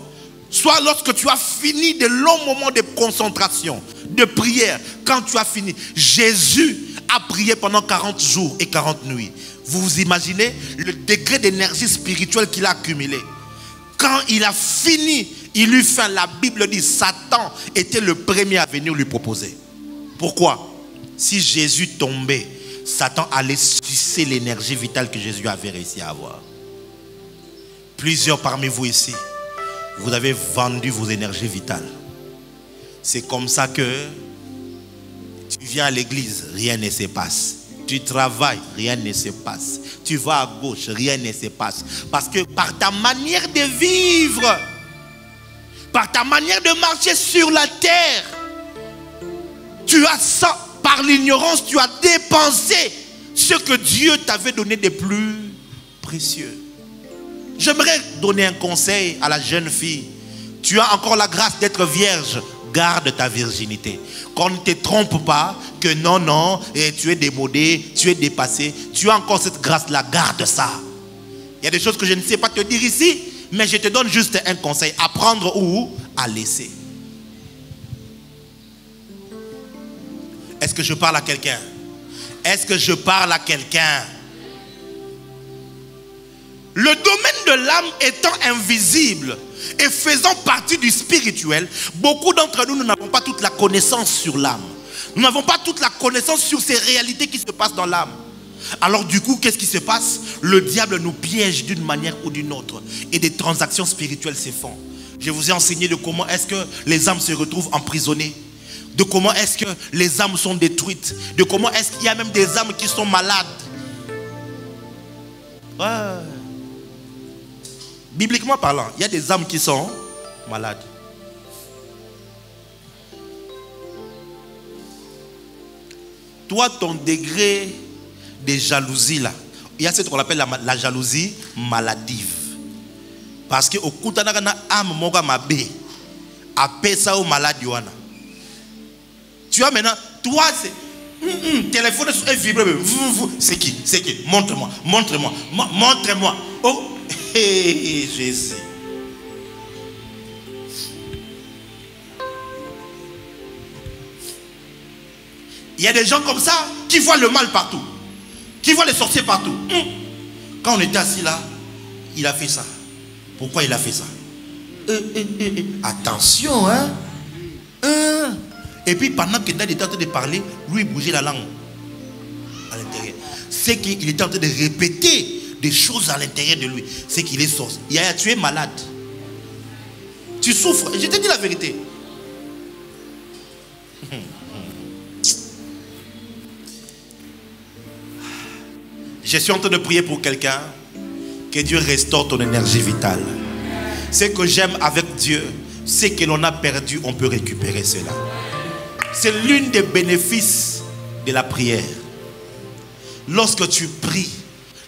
soit lorsque tu as fini de longs moments de concentration, de prière, quand tu as fini. Jésus a prié pendant 40 jours et 40 nuits. Vous vous imaginez le degré d'énergie spirituelle qu'il a accumulé. Quand il a fini, il eut faim. La Bible dit, Satan était le premier à venir lui proposer. Pourquoi? Si Jésus tombait, Satan allait sucer l'énergie vitale que Jésus avait réussi à avoir. Plusieurs parmi vous ici, vous avez vendu vos énergies vitales. C'est comme ça que tu viens à l'église, rien ne se passe. Tu travailles, rien ne se passe. Tu vas à gauche, rien ne se passe. Parce que par ta manière de vivre, par ta manière de marcher sur la terre, tu as ça, par l'ignorance, tu as dépensé ce que Dieu t'avait donné de plus précieux. J'aimerais donner un conseil à la jeune fille. Tu as encore la grâce d'être vierge. Garde ta virginité. Qu'on ne te trompe pas que non, et tu es démodé, tu es dépassé. Tu as encore cette grâce-là. Garde ça. Il y a des choses que je ne sais pas te dire ici, mais je te donne juste un conseil. À prendre ou à laisser. Est-ce que je parle à quelqu'un? Est-ce que je parle à quelqu'un? Le domaine de l'âme étant invisible et faisant partie du spirituel, beaucoup d'entre nous, nous n'avons pas toute la connaissance sur l'âme. Nous n'avons pas toute la connaissance sur ces réalités qui se passent dans l'âme. Alors du coup, qu'est-ce qui se passe? Le diable nous piège d'une manière ou d'une autre. Et des transactions spirituelles se font. Je vous ai enseigné de comment est-ce que les âmes se retrouvent emprisonnées. De comment est-ce que les âmes sont détruites. De comment est-ce qu'il y a même des âmes qui sont malades. Ouais. Bibliquement parlant, il y a des âmes qui sont malades. Toi, ton degré de jalousie là, il y a ce qu'on appelle la jalousie maladive. Parce que au kutanagana âme moga mabe, apesa au malade yoana. Tu vois maintenant, toi c'est téléphone est vibré. C'est qui? C'est qui? Montre-moi, montre-moi, montre-moi. Oh. Hey, Jésus. Il y a des gens comme ça qui voient le mal partout, qui voient les sorciers partout. Quand on était assis là, il a fait ça. Pourquoi il a fait ça? Attention, hein? Et puis pendant qu'il était en train de parler, lui il bougeait la langue à l'intérieur. C'est qu'il était en train de répéter des choses à l'intérieur de lui. C'est qu'il est sorcier. Tu es malade. Tu souffres. Je te dis la vérité. Je suis en train de prier pour quelqu'un. Que Dieu restaure ton énergie vitale. Ce que j'aime avec Dieu, c'est que l'on a perdu, on peut récupérer cela. C'est l'une des bénéfices de la prière. Lorsque tu pries,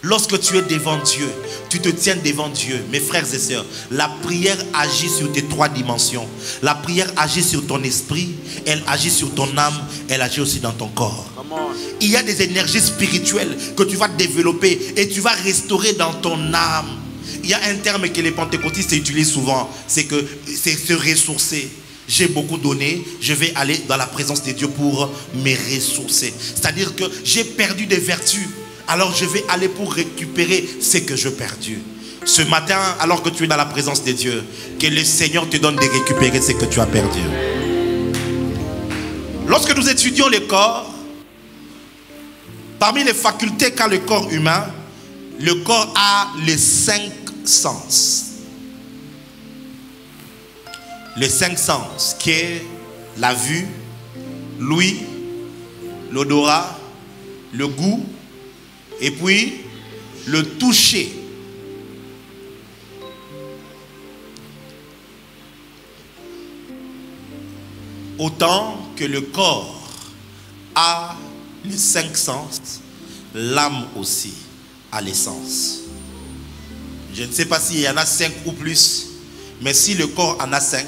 lorsque tu es devant Dieu, tu te tiens devant Dieu. Mes frères et sœurs, la prière agit sur tes 3 dimensions. La prière agit sur ton esprit, elle agit sur ton âme, elle agit aussi dans ton corps. Il y a des énergies spirituelles que tu vas développer et tu vas restaurer dans ton âme. Il y a un terme que les pentecôtistes utilisent souvent, c'est que c'est se ressourcer. J'ai beaucoup donné, je vais aller dans la présence de Dieu pour me ressourcer. C'est-à-dire que j'ai perdu des vertus, alors je vais aller pour récupérer ce que j'ai perdu. Ce matin, alors que tu es dans la présence de Dieu, que le Seigneur te donne de récupérer ce que tu as perdu. Lorsque nous étudions le corps, parmi les facultés qu'a le corps humain, le corps a les 5 sens. Les 5 sens qui est la vue, l'ouïe, l'odorat, le goût et puis le toucher. Autant que le corps a les 5 sens, l'âme aussi a les sens. Je ne sais pas s'il y en a 5 ou plus, mais si le corps en a 5,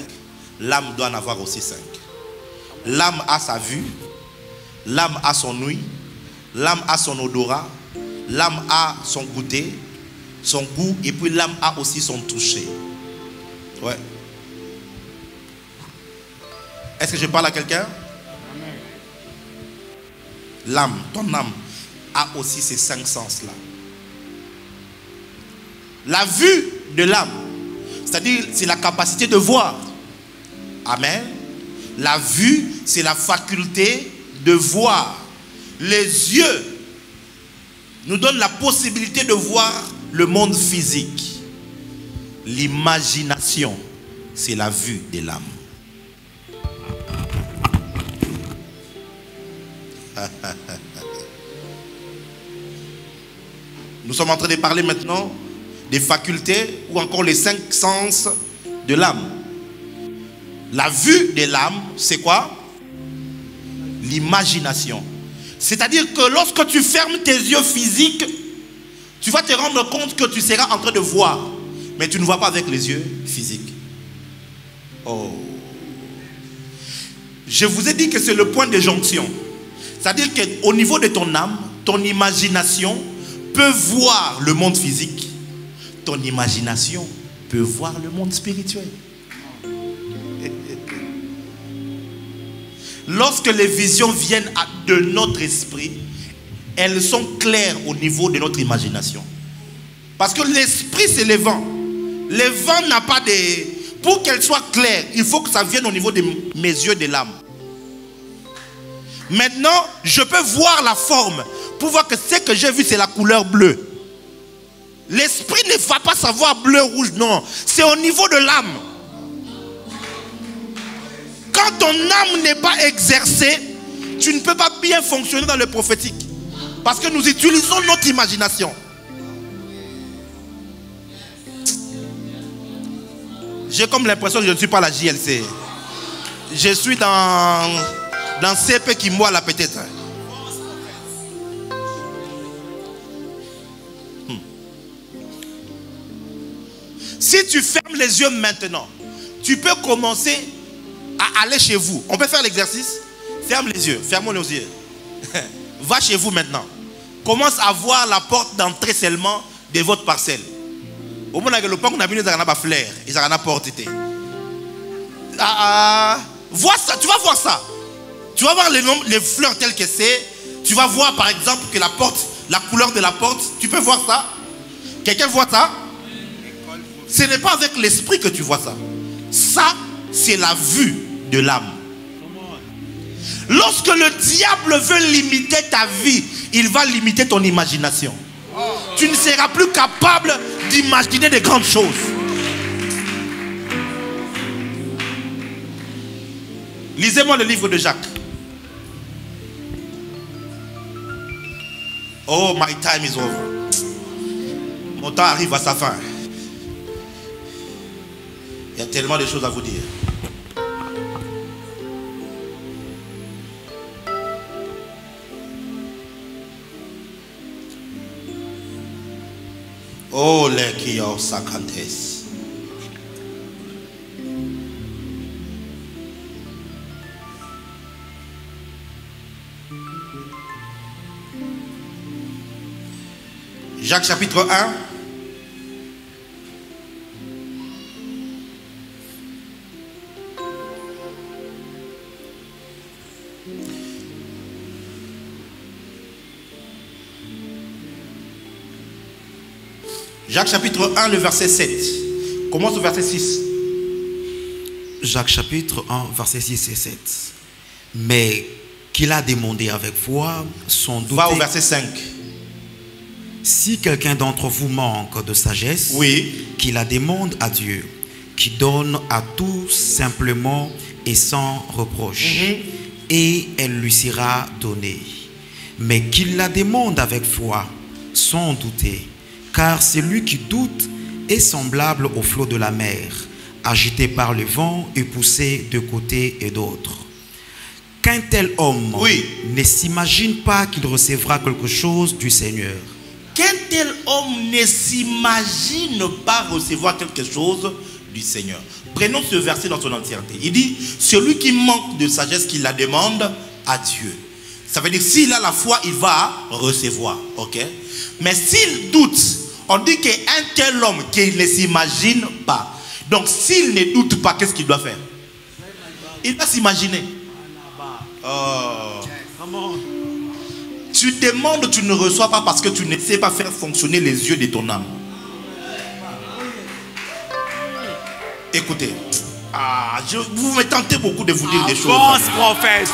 l'âme doit en avoir aussi 5. L'âme a sa vue, l'âme a son ouïe, l'âme a son odorat, l'âme a son goûter, son goût, et puis l'âme a aussi son toucher. Ouais. Est-ce que je parle à quelqu'un? L'âme, ton âme, a aussi ces 5 sens-là. La vue de l'âme, c'est-à-dire c'est la capacité de voir. Amen. La vue, c'est la faculté de voir. Les yeux nous donnent la possibilité de voir le monde physique. L'imagination, c'est la vue de l'âme. Nous sommes en train de parler maintenant des facultés ou encore les 5 sens de l'âme. La vue de l'âme, c'est quoi? L'imagination. C'est-à-dire que lorsque tu fermes tes yeux physiques, tu vas te rendre compte que tu seras en train de voir, mais tu ne vois pas avec les yeux physiques. Oh. Je vous ai dit que c'est le point de jonction. C'est-à-dire qu'au niveau de ton âme, ton imagination peut voir le monde physique. Ton imagination peut voir le monde spirituel. Lorsque les visions viennent de notre esprit, elles sont claires au niveau de notre imagination. Parce que l'esprit, c'est le vent. Le vent n'a pas de... Pour qu'elle soit claire, il faut que ça vienne au niveau de mes yeux de l'âme. Maintenant, je peux voir la forme. Pour voir que ce que j'ai vu, c'est la couleur bleue. L'esprit ne va pas savoir bleu, rouge, non. C'est au niveau de l'âme. Quand ton âme n'est pas exercée, tu ne peux pas bien fonctionner dans le prophétique. Parce que nous utilisons notre imagination. J'ai comme l'impression que je ne suis pas à la JLC. Je suis dans CP qui moi là peut-être. Si tu fermes les yeux maintenant, tu peux commencer à aller chez vous. On peut faire l'exercice. Ferme les yeux. Fermons les yeux. Va chez vous maintenant. Commence à voir la porte d'entrée seulement de votre parcelle. Au moment où le pan qu'on a vu, ils n'ont pas flair. Ils n'ont pas porte. Vois ça. Tu vas voir ça. Tu vas voir les fleurs telles que c'est. Tu vas voir par exemple que la porte, la couleur de la porte. Tu peux voir ça. Quelqu'un voit ça? Ce n'est pas avec l'esprit que tu vois ça. Ça, c'est la vue de l'âme. Lorsque le diable veut limiter ta vie, il va limiter ton imagination. Tu ne seras plus capable d'imaginer de grandes choses. Lisez-moi le livre de Jacques. Oh, my time is over. Mon temps arrive à sa fin. Il y a tellement de choses à vous dire. Oh, les qui ont sacantes. Jacques chapitre 1. Jacques chapitre 1, le verset 7. Commence au verset 6. Jacques chapitre 1, verset 6 et 7. Mais qu'il a demandé avec foi, sans doute. Va au verset 5. Si quelqu'un d'entre vous manque de sagesse, oui, qu'il la demande à Dieu, qui donne à tous simplement et sans reproche, et elle lui sera donnée. Mais qu'il la demande avec foi, sans douter, car celui qui doute est semblable au flot de la mer, agité par le vent et poussé de côté et d'autre. Qu'un tel homme ne s'imagine pas qu'il recevra quelque chose du Seigneur. Qu'un tel homme ne s'imagine pas recevoir quelque chose du Seigneur. Prenons ce verset dans son entièreté. Il dit, celui qui manque de sagesse, qu'il la demande à Dieu. Ça veut dire, s'il a la foi, il va recevoir. Ok? Mais s'il doute, on dit qu'un tel homme qui ne s'imagine pas. Donc, s'il ne doute pas, qu'est-ce qu'il doit faire? Il va s'imaginer. Tu demandes, tu ne reçois pas parce que tu ne sais pas faire fonctionner les yeux de ton âme. Écoutez, vous me tentez beaucoup de vous dire des choses. Prophète.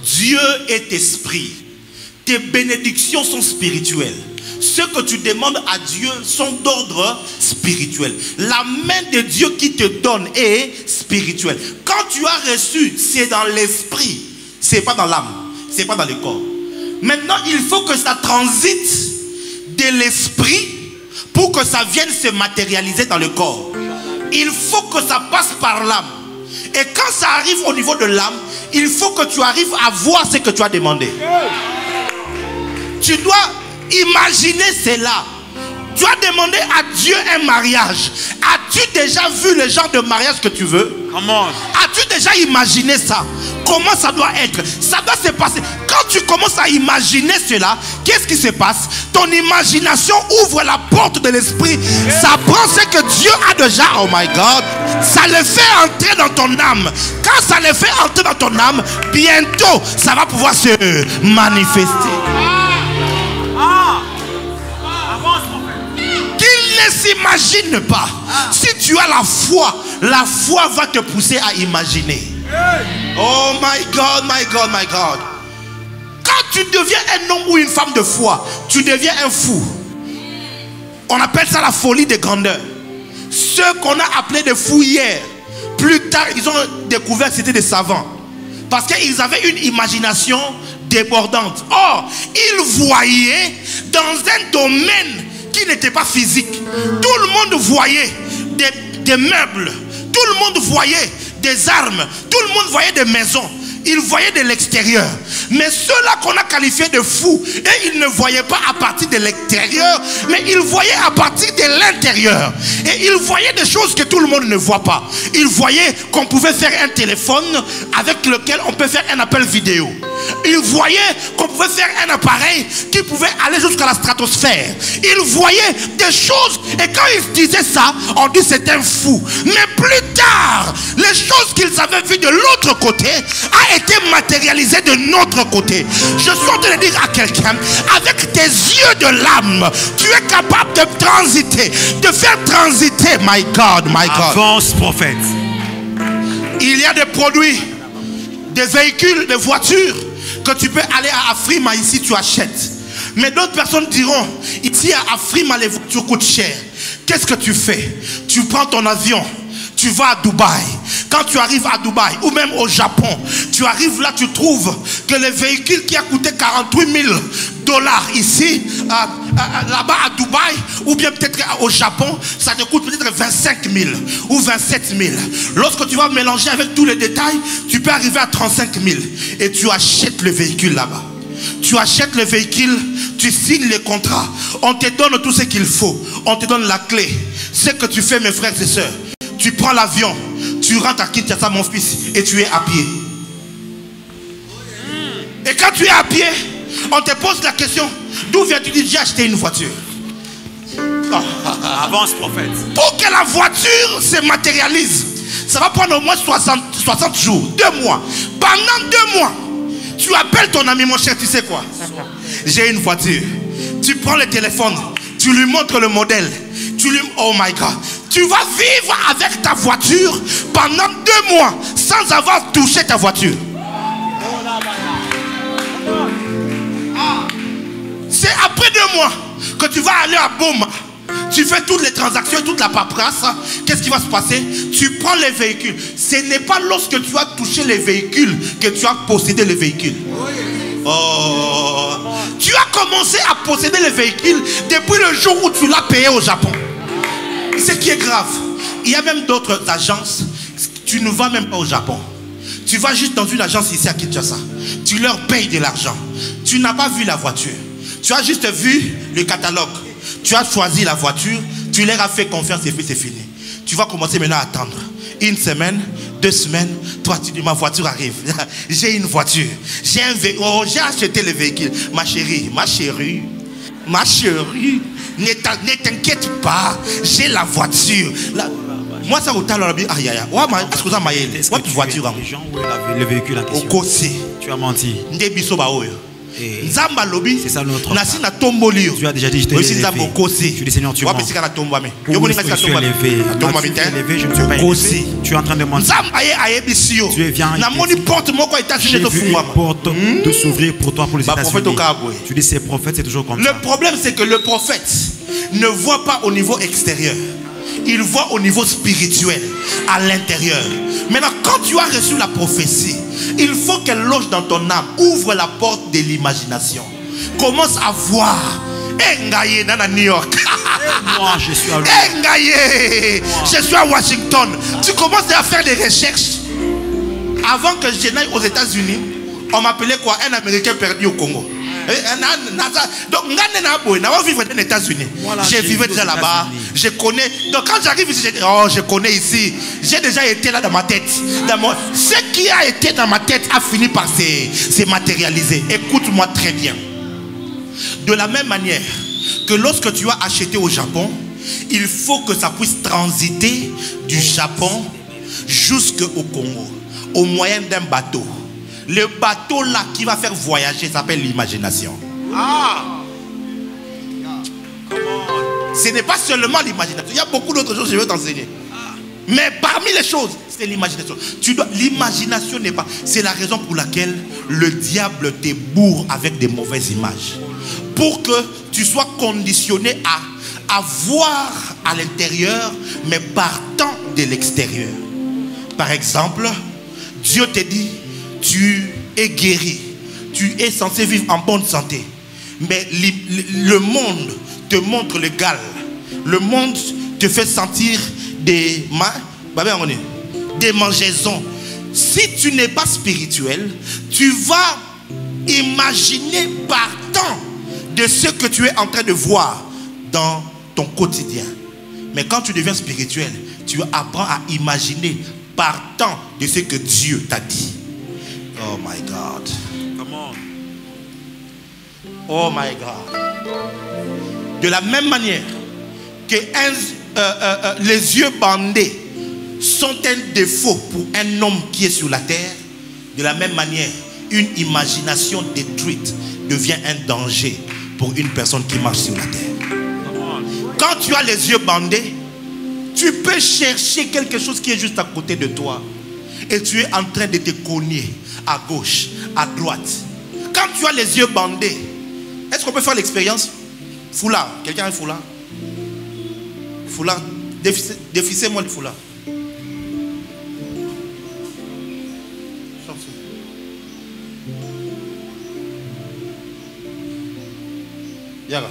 Dieu est esprit. Tes bénédictions sont spirituelles. Ce que tu demandes à Dieu sont d'ordre spirituel. La main de Dieu qui te donne est spirituelle. Quand tu as reçu, c'est dans l'esprit. C'est pas dans l'âme. C'est pas dans le corps. Maintenant, il faut que ça transite de l'esprit pour que ça vienne se matérialiser dans le corps. Il faut que ça passe par l'âme. Et quand ça arrive au niveau de l'âme, il faut que tu arrives à voir ce que tu as demandé. Tu dois imaginer cela. Tu as demandé à Dieu un mariage. As-tu déjà vu le genre de mariage que tu veux? As-tu déjà imaginé ça? Comment ça doit être? Ça doit se passer. Quand tu commences à imaginer cela, qu'est-ce qui se passe? Ton imagination ouvre la porte de l'esprit. Ça prend ce que Dieu a déjà. Oh my God. Ça le fait entrer dans ton âme. Quand ça le fait entrer dans ton âme, bientôt, ça va pouvoir se manifester. Qu'il ne s'imagine pas. Si tu as la foi va te pousser à imaginer. Oh my God, my God, my God. Quand tu deviens un homme ou une femme de foi, tu deviens un fou. On appelle ça la folie de grandeur. Ceux qu'on a appelés des fous hier, plus tard ils ont découvert que c'était des savants. Parce qu'ils avaient une imagination débordante. Or, ils voyaient dans un domaine qui n'était pas physique. Tout le monde voyait des meubles. Tout le monde voyait des armes. Tout le monde voyait des maisons. Ils voyaient de l'extérieur. Mais ceux-là qu'on a qualifiés de fous, et ils ne voyaient pas à partir de l'extérieur, mais ils voyaient à partir de l'intérieur. Et ils voyaient des choses que tout le monde ne voit pas. Ils voyaient qu'on pouvait faire un téléphone avec lequel on peut faire un appel vidéo. Ils voyaient qu'on pouvait faire un appareil qui pouvait aller jusqu'à la stratosphère. Ils voyaient des choses. Et quand ils disaient ça, on dit c'est un fou. Mais plus tard, les choses qu'ils avaient vues de l'autre côté a été matérialisées de notre côté. Je suis en train de dire à quelqu'un, avec tes yeux de l'âme, tu es capable de transiter, de faire transiter. My God, my God. Avance, prophète. Il y a des produits, des véhicules, des voitures que tu peux aller à Afrima, ici tu achètes. Mais d'autres personnes diront, ici à Afrima les voitures coûtent cher. Qu'est-ce que tu fais? Tu prends ton avion, tu vas à Dubaï. Quand tu arrives à Dubaï ou même au Japon, tu arrives là, tu trouves que les véhicules qui a coûté 48 000 $ ici, là-bas à Dubaï, ou bien peut-être au Japon, ça te coûte peut-être 25 000 ou 27 000. Lorsque tu vas mélanger avec tous les détails, tu peux arriver à 35 000 et tu achètes le véhicule là-bas. Tu achètes le véhicule, tu signes les contrats, on te donne tout ce qu'il faut, on te donne la clé. Ce que tu fais, mes frères et sœurs, tu prends l'avion, tu rentres à Kinshasa, mon fils, et tu es à pied. Et quand tu es à pied, on te pose la question, d'où viens-tu? Dis, j'ai acheté une voiture. Avance, prophète. Pour que la voiture se matérialise, ça va prendre au moins 60 jours, 2 mois. Pendant 2 mois, tu appelles ton ami, mon cher, tu sais quoi? J'ai une voiture. Tu prends le téléphone, tu lui montres le modèle. Oh my God. Tu vas vivre avec ta voiture pendant 2 mois sans avoir touché ta voiture. C'est après 2 mois que tu vas aller à Boma. Tu fais toutes les transactions, toute la paperasse. Qu'est-ce qui va se passer? Tu prends les véhicules. Ce n'est pas lorsque tu as touché les véhicules que tu as possédé les véhicules. Oh. Tu as commencé à posséder les véhicules depuis le jour où tu l'as payé au Japon. Ce qui est grave, il y a même d'autres agences. Tu ne vas même pas au Japon. Tu vas juste dans une agence ici à Kinshasa. Tu leur payes de l'argent. Tu n'as pas vu la voiture. Tu as juste vu le catalogue. Tu as choisi la voiture. Tu leur as fait confiance et puis c'est fini. Tu vas commencer maintenant à attendre. 1 semaine, 2 semaines, 3, tu dis ma voiture arrive. J'ai une voiture. J'ai acheté le véhicule. Ma chérie, ne t'inquiète pas. J'ai la voiture. Moi, ça vous parle de aïe aïe. What voiture? Le véhicule en question. Tu as menti. C'est ça notre. Tu as déjà dit, je t'ai élevé. Tu dis, Seigneur, tu mens. Je ne suis pas élevé. Tu es en train de mentir. Tu es bien. J'ai vu une porte de s'ouvrir pour toi pour les États-Unis. Tu dis, ces prophètes, c'est toujours comme ça. Le problème, c'est que le prophète ne voit pas au niveau extérieur. Il voit au niveau spirituel, à l'intérieur. Maintenant, quand tu as reçu la prophétie, il faut qu'elle loge dans ton âme. Ouvre la porte de l'imagination. Commence à voir. Engaye dans New York. Moi, je suis à Engaye. Je suis à Washington. Tu commences à faire des recherches. Avant que je n'aille aux États-Unis, on m'appelait quoi? Un Américain perdu au Congo. Donc, je vivre aux États-Unis. J'ai vécu déjà là-bas. Je connais. Donc, quand j'arrive ici, je connais ici. J'ai déjà été là dans ma tête. Ce qui a été dans ma tête a fini par se matérialiser. Écoute-moi très bien. De la même manière que lorsque tu as acheté au Japon, il faut que ça puisse transiter du Japon jusqu'au Congo, au moyen d'un bateau. Le bateau là qui va faire voyager s'appelle l'imagination. Ce n'est pas seulement l'imagination. Il y a beaucoup d'autres choses que je vais t'enseigner. Mais parmi les choses, c'est l'imagination. L'imagination n'est pas. C'est la raison pour laquelle le diable te bourre avec des mauvaises images. Pour que tu sois conditionné à voir à l'intérieur, mais partant de l'extérieur. Par exemple, Dieu te dit, tu es guéri. Tu es censé vivre en bonne santé. Mais le monde te montre le gal. Le monde te fait sentir des mangeaisons. Si tu n'es pas spirituel, tu vas imaginer partant de ce que tu es en train de voir dans ton quotidien. Mais quand tu deviens spirituel, tu apprends à imaginer partant de ce que Dieu t'a dit. Oh my God. Come on. Oh my God. De la même manière que les yeux bandés sont un défaut pour un homme qui est sur la terre, de la même manière, une imagination détruite devient un danger pour une personne qui marche sur la terre. Quand tu as les yeux bandés, tu peux chercher quelque chose qui est juste à côté de toi et tu es en train de te cogner à gauche, à droite. Quand tu as les yeux bandés, est-ce qu'on peut faire l'expérience? Foulard, quelqu'un a un foulard? Foulard, déficez-moi le foulard. Yara.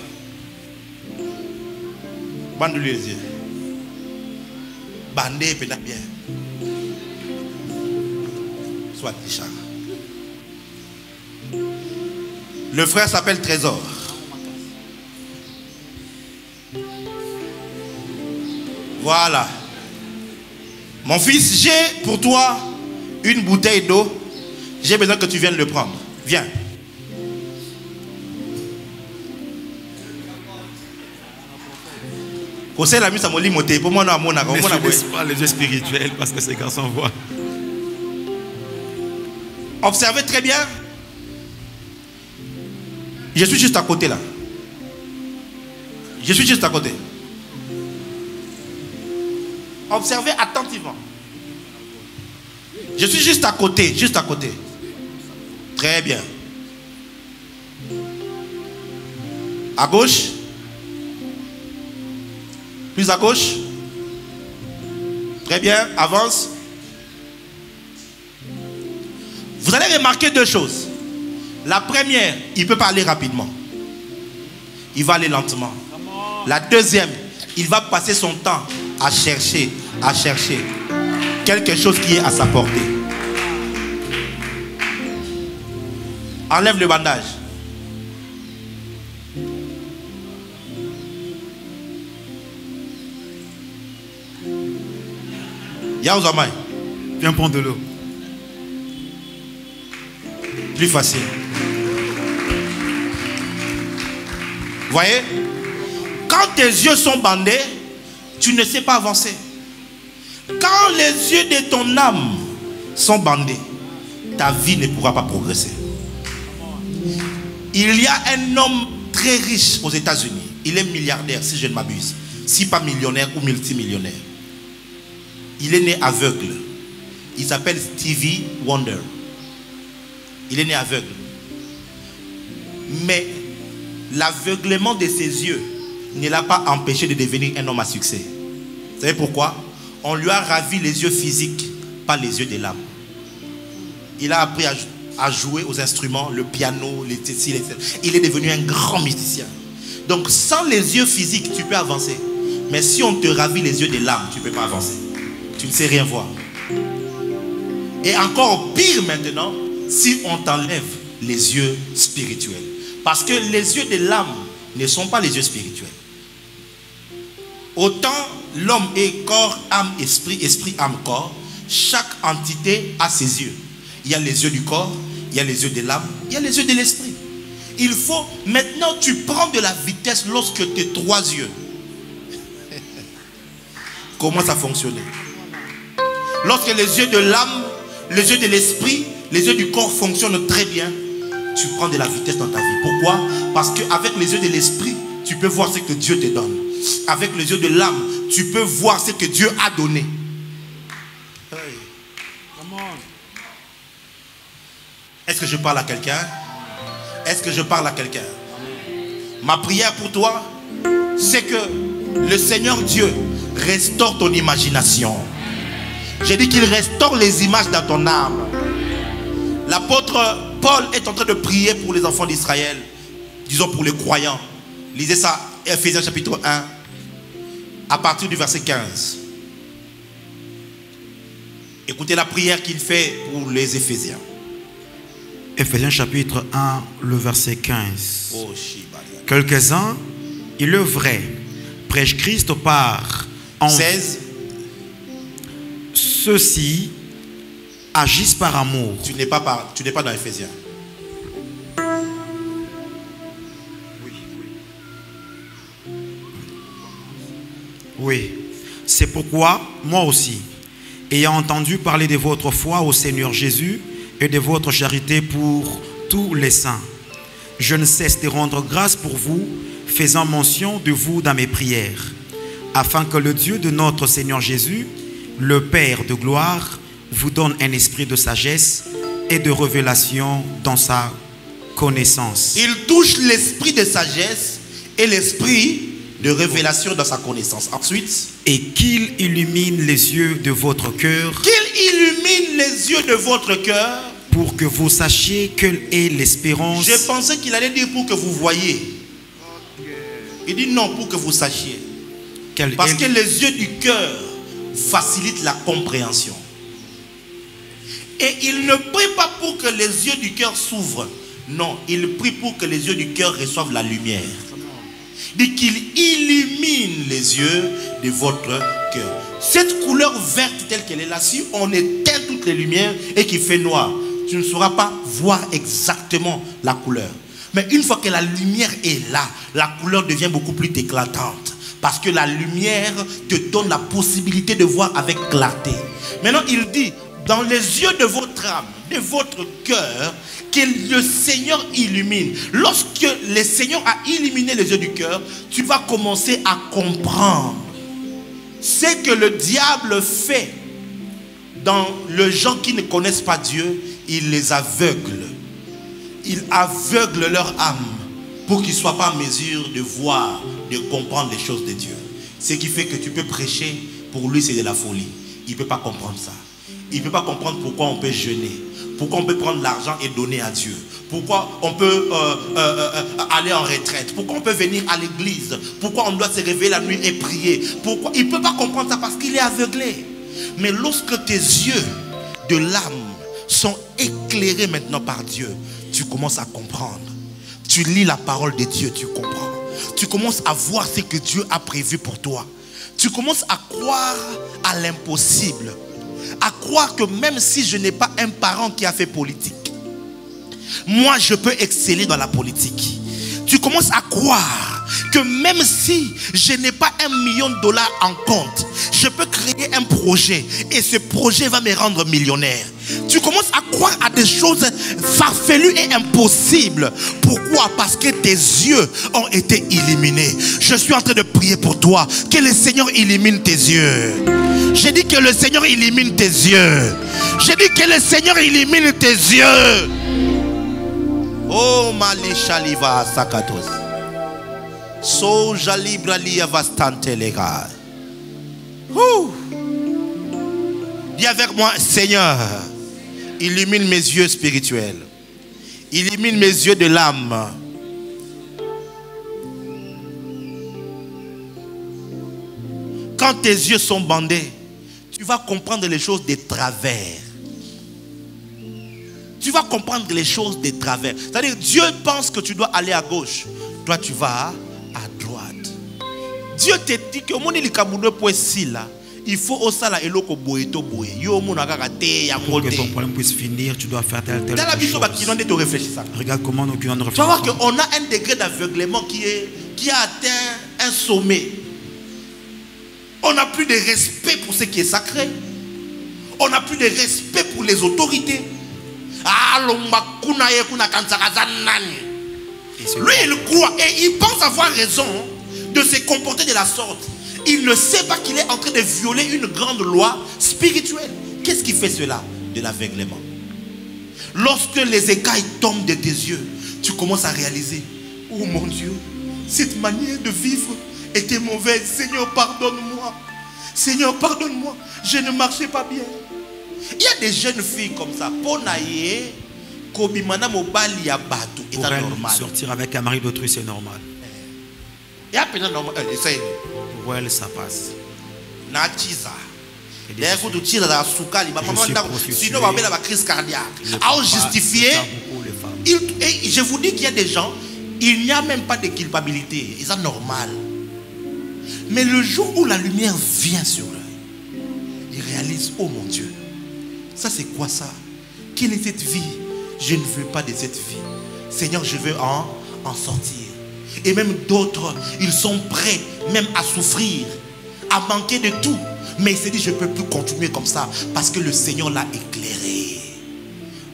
Bande les yeux. Bandé peut-être bien. Soit Richard. Le frère s'appelle Trésor. Voilà. Mon fils, j'ai pour toi une bouteille d'eau. J'ai besoin que tu viennes le prendre. Viens. Conseil la mise à mon lit pour moi, non, ne pas les yeux spirituels parce que ces garçons voient. Observez très bien. Je suis juste à côté là. Je suis juste à côté. Observez attentivement. Je suis juste à côté, juste à côté. Très bien. À gauche. Plus à gauche. Très bien, avance. Vous allez remarquer deux choses. La première, il peut parler rapidement. Il va aller lentement. La deuxième, il va passer son temps à chercher quelque chose qui est à sa portée. Enlève le bandage. Yaouzamay. Viens prendre de l'eau. Plus facile. Voyez? Quand tes yeux sont bandés, tu ne sais pas avancer. Quand les yeux de ton âme sont bandés, ta vie ne pourra pas progresser. Il y a un homme très riche aux États-Unis. Il est milliardaire, si je ne m'abuse. Si pas millionnaire ou multimillionnaire. Il est né aveugle. Il s'appelle Stevie Wonder. Il est né aveugle. Mais l'aveuglement de ses yeux ne l'a pas empêché de devenir un homme à succès. Vous savez pourquoi? On lui a ravi les yeux physiques, pas les yeux de l'âme. Il a appris à jouer aux instruments, le piano, les tessiers, il est devenu un grand musicien. Donc sans les yeux physiques, tu peux avancer. Mais si on te ravit les yeux de l'âme, tu ne peux pas avancer. Tu ne sais rien voir. Et encore pire maintenant, si on t'enlève les yeux spirituels. Parce que les yeux de l'âme ne sont pas les yeux spirituels. Autant l'homme est corps, âme, esprit, esprit, âme, corps. Chaque entité a ses yeux. Il y a les yeux du corps, il y a les yeux de l'âme, il y a les yeux de l'esprit. Il faut, maintenant tu prends de la vitesse lorsque tes trois yeux commencent à fonctionner. Lorsque les yeux de l'âme, les yeux de l'esprit, les yeux du corps fonctionnent très bien, tu prends de la vitesse dans ta vie. Pourquoi? Parce qu'avec les yeux de l'esprit, tu peux voir ce que Dieu te donne. Avec les yeux de l'âme, tu peux voir ce que Dieu a donné. Est-ce que je parle à quelqu'un? Est-ce que je parle à quelqu'un? Ma prière pour toi, c'est que le Seigneur Dieu restaure ton imagination. J'ai dit qu'il restaure les images dans ton âme. L'apôtre Paul est en train de prier pour les enfants d'Israël, disons pour les croyants. Lisez ça, Ephésiens chapitre 1, à partir du verset 15. Écoutez la prière qu'il fait pour les Éphésiens. Ephésiens chapitre 1, le verset 15. Quelques-uns, il est vrai, prêchent Christ par en 16. Ceux-ci agissent par amour. Tu n'es pas dans Ephésiens. Oui. C'est pourquoi, moi aussi, ayant entendu parler de votre foi au Seigneur Jésus et de votre charité pour tous les saints, je ne cesse de rendre grâce pour vous, faisant mention de vous dans mes prières, afin que le Dieu de notre Seigneur Jésus, le Père de gloire, vous donne un esprit de sagesse et de révélation dans sa connaissance. Il touche l'esprit de sagesse et l'esprit de révélation dans sa connaissance. Ensuite, et qu'il illumine les yeux de votre cœur. Qu'il illumine les yeux de votre cœur. Pour que vous sachiez quelle est l'espérance. Je pensais qu'il allait dire pour que vous voyez. Il dit non, pour que vous sachiez. qu'elle Parce est- que les yeux du cœur facilitent la compréhension. Et il ne prie pas pour que les yeux du cœur s'ouvrent. Non, il prie pour que les yeux du cœur reçoivent la lumière. Il dit qu'il illumine les yeux de votre cœur. Cette couleur verte telle qu'elle est là, si on éteint toutes les lumières et qu'il fait noir, tu ne sauras pas voir exactement la couleur. Mais une fois que la lumière est là, la couleur devient beaucoup plus éclatante. Parce que la lumière te donne la possibilité de voir avec clarté. Maintenant, il dit, dans les yeux de votre âme, de votre cœur, que le Seigneur illumine. Lorsque le Seigneur a illuminé les yeux du cœur, tu vas commencer à comprendre ce que le diable fait dans les gens qui ne connaissent pas Dieu. Il les aveugle. Il aveugle leur âme pour qu'ils ne soient pas en mesure de voir, de comprendre les choses de Dieu. Ce qui fait que tu peux prêcher, pour lui c'est de la folie. Il ne peut pas comprendre ça. Il ne peut pas comprendre pourquoi on peut jeûner, pourquoi on peut prendre l'argent et donner à Dieu, pourquoi on peut aller en retraite, pourquoi on peut venir à l'église, pourquoi on doit se réveiller la nuit et prier. Pourquoi? Il ne peut pas comprendre ça parce qu'il est aveuglé. Mais lorsque tes yeux de l'âme sont éclairés maintenant par Dieu, tu commences à comprendre. Tu lis la parole de Dieu, tu comprends. Tu commences à voir ce que Dieu a prévu pour toi. Tu commences à croire à l'impossible. À croire que même si je n'ai pas un parent qui a fait politique, moi je peux exceller dans la politique. Tu commences à croire que même si je n'ai pas $1 million en compte, je peux créer un projet et ce projet va me rendre millionnaire. Tu commences à croire à des choses farfelues et impossibles. Pourquoi? Parce que tes yeux ont été illuminés. Je suis en train de prier pour toi. Que le Seigneur illumine tes yeux. J'ai dit que le Seigneur illumine tes yeux. J'ai dit que le Seigneur illumine tes yeux. Oh Mali Shaliva Sakatos. So Jalibra Lia Vastante Lega. Dis avec moi, Seigneur, illumine mes yeux spirituels. Illumine mes yeux de l'âme. Quand tes yeux sont bandés, tu vas comprendre les choses de travers. Tu vas comprendre les choses de travers. C'est-à-dire, Dieu pense que tu dois aller à gauche. Toi, tu vas à droite. Dieu te dit que il faut au sala eloko boeto boe. Yo pour que ton problème puisse finir, tu dois faire telle chose. Regarde comment nous tu vas voir qu'on a un degré d'aveuglement qui a atteint un sommet. On n'a plus de respect pour ce qui est sacré. On n'a plus de respect pour les autorités. Lui, il croit et il pense avoir raison de se comporter de la sorte. Il ne sait pas qu'il est en train de violer une grande loi spirituelle. Qu'est-ce qui fait cela? De l'aveuglement. Lorsque les écailles tombent de tes yeux, tu commences à réaliser, oh mon Dieu, cette manière de vivre était mauvaise. Seigneur, pardonne-moi. Seigneur, pardonne-moi. Je ne marchais pas bien. Il y a des jeunes filles comme ça. Pour elle, sortir avec un mari d'autrui, c'est normal. Pour elle, ça passe. Sinon, on va la crise cardiaque. À justifier. Et je vous dis qu'il y a des gens, il n'y a même pas de culpabilité. C'est normal. Mais le jour où la lumière vient sur eux, ils réalisent, oh mon Dieu, ça c'est quoi ça? Quelle est cette vie? Je ne veux pas de cette vie. Seigneur, je veux en sortir. Et même d'autres, ils sont prêts même à souffrir, à manquer de tout. Mais il s'est dit, je ne peux plus continuer comme ça parce que le Seigneur l'a éclairé.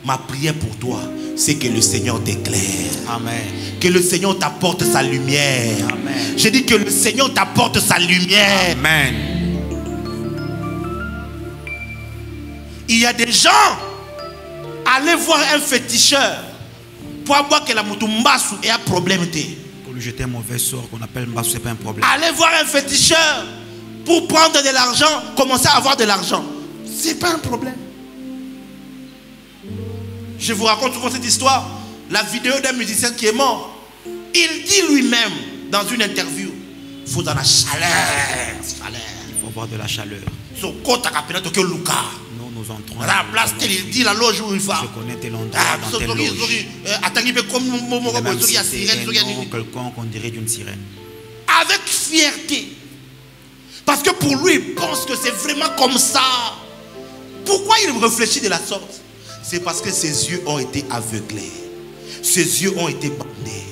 Ma prière pour toi, c'est que le Seigneur t'éclaire. Amen. Que le Seigneur t'apporte sa lumière. Amen. J'ai dit que le Seigneur t'apporte sa lumière. Amen. Il y a des gens, allez voir un féticheur pour avoir que la mutumbasu ait un problème. Pour lui jeter un mauvais sort qu'on appelle mbasu, c'est pas un problème. Allez voir un féticheur pour prendre de l'argent, commencer à avoir de l'argent. C'est pas un problème. Je vous raconte souvent cette histoire. La vidéo d'un musicien qui est mort. Il dit lui-même dans une interview, il faut dans la chaleur. Il faut avoir de la chaleur. Nous Nous entrons. la place qu'il dit la loge où il va. Je connais tel endroit dans telle loge. Quelqu'un qu'on dirait d'une sirène. Avec fierté. Parce que pour lui, il pense que c'est vraiment comme ça. Pourquoi il réfléchit de la sorte? C'est parce que ses yeux ont été aveuglés. Ses yeux ont été bandés.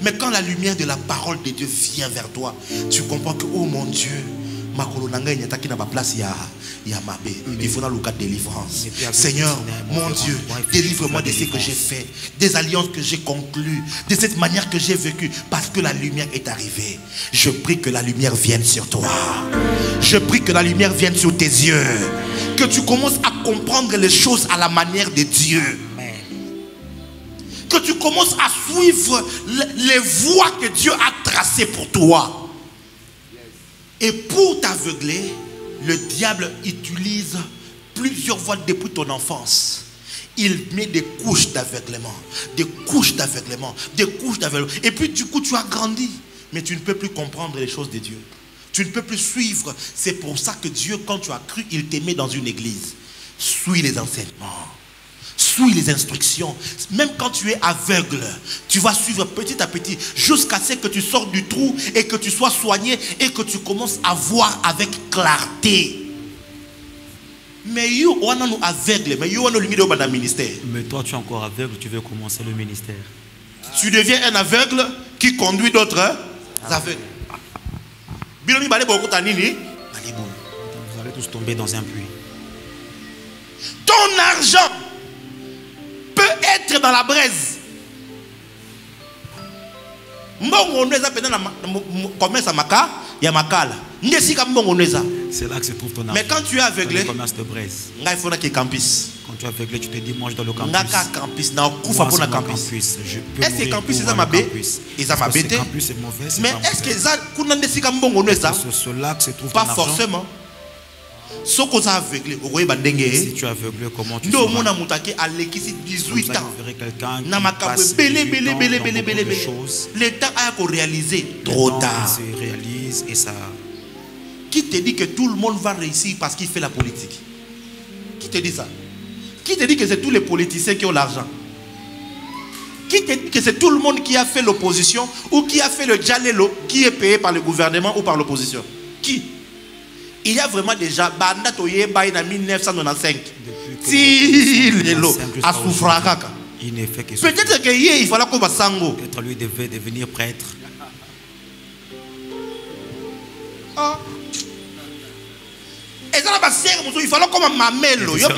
Mais quand la lumière de la parole de Dieu vient vers toi, tu comprends que, oh mon Dieu, il faut dans le cas de délivrance. Seigneur, mon Dieu, délivre-moi de ce que j'ai fait, des alliances que j'ai conclues, de cette manière que j'ai vécu, parce que la lumière est arrivée. Je prie que la lumière vienne sur toi. Je prie que la lumière vienne sur tes yeux. Que tu commences à comprendre les choses à la manière de Dieu. Que tu commences à suivre les voies que Dieu a tracées pour toi. Et pour t'aveugler, le diable utilise plusieurs voies depuis ton enfance. Il met des couches d'aveuglement, des couches d'aveuglement, des couches d'aveuglement. Et puis du coup, tu as grandi. Mais tu ne peux plus comprendre les choses de Dieu. Tu ne peux plus suivre. C'est pour ça que Dieu, quand tu as cru, il t'aimait dans une église. Suis les enseignements. Suis les instructions. Même quand tu es aveugle, tu vas suivre petit à petit jusqu'à ce que tu sortes du trou et que tu sois soigné et que tu commences à voir avec clarté. Mais on nous aveugle, Mais toi tu es encore aveugle, tu veux commencer le ministère. Tu deviens un aveugle qui conduit d'autres aveugles. Vous allez tous tomber dans un puits. Ton argent peut être dans la braise. C'est là que se trouve ton argent. Mais quand tu es aveuglé, commerce de braise. Quand tu es aveuglé, tu te dis moi je dois le campus. Est-ce que campus c'est ma bête? Campus est mauvais. Mais est-ce que ça c'est cela que se trouve pas ton forcément. Si tu es aveuglé, comment tu seras? Vous verrez quelqu'un l'État a réalisé trop tard. Se réalise et ça. Qui te dit que tout le monde va réussir parce qu'il fait la politique? Qui te dit ça? Qui te dit que c'est tous les politiciens qui ont l'argent? Qui te dit que c'est tout le monde qui a fait l'opposition ou qui a fait le Jalelo qui est payé par le gouvernement ou par l'opposition? Qui? Il y a vraiment déjà Banda Toye Baï en 1995. Il ne fait que peut-être qu'il fallait qu'on va sango. Peut-être lui devait devenir prêtre. Et ça il fallait comme mamelo. Il faut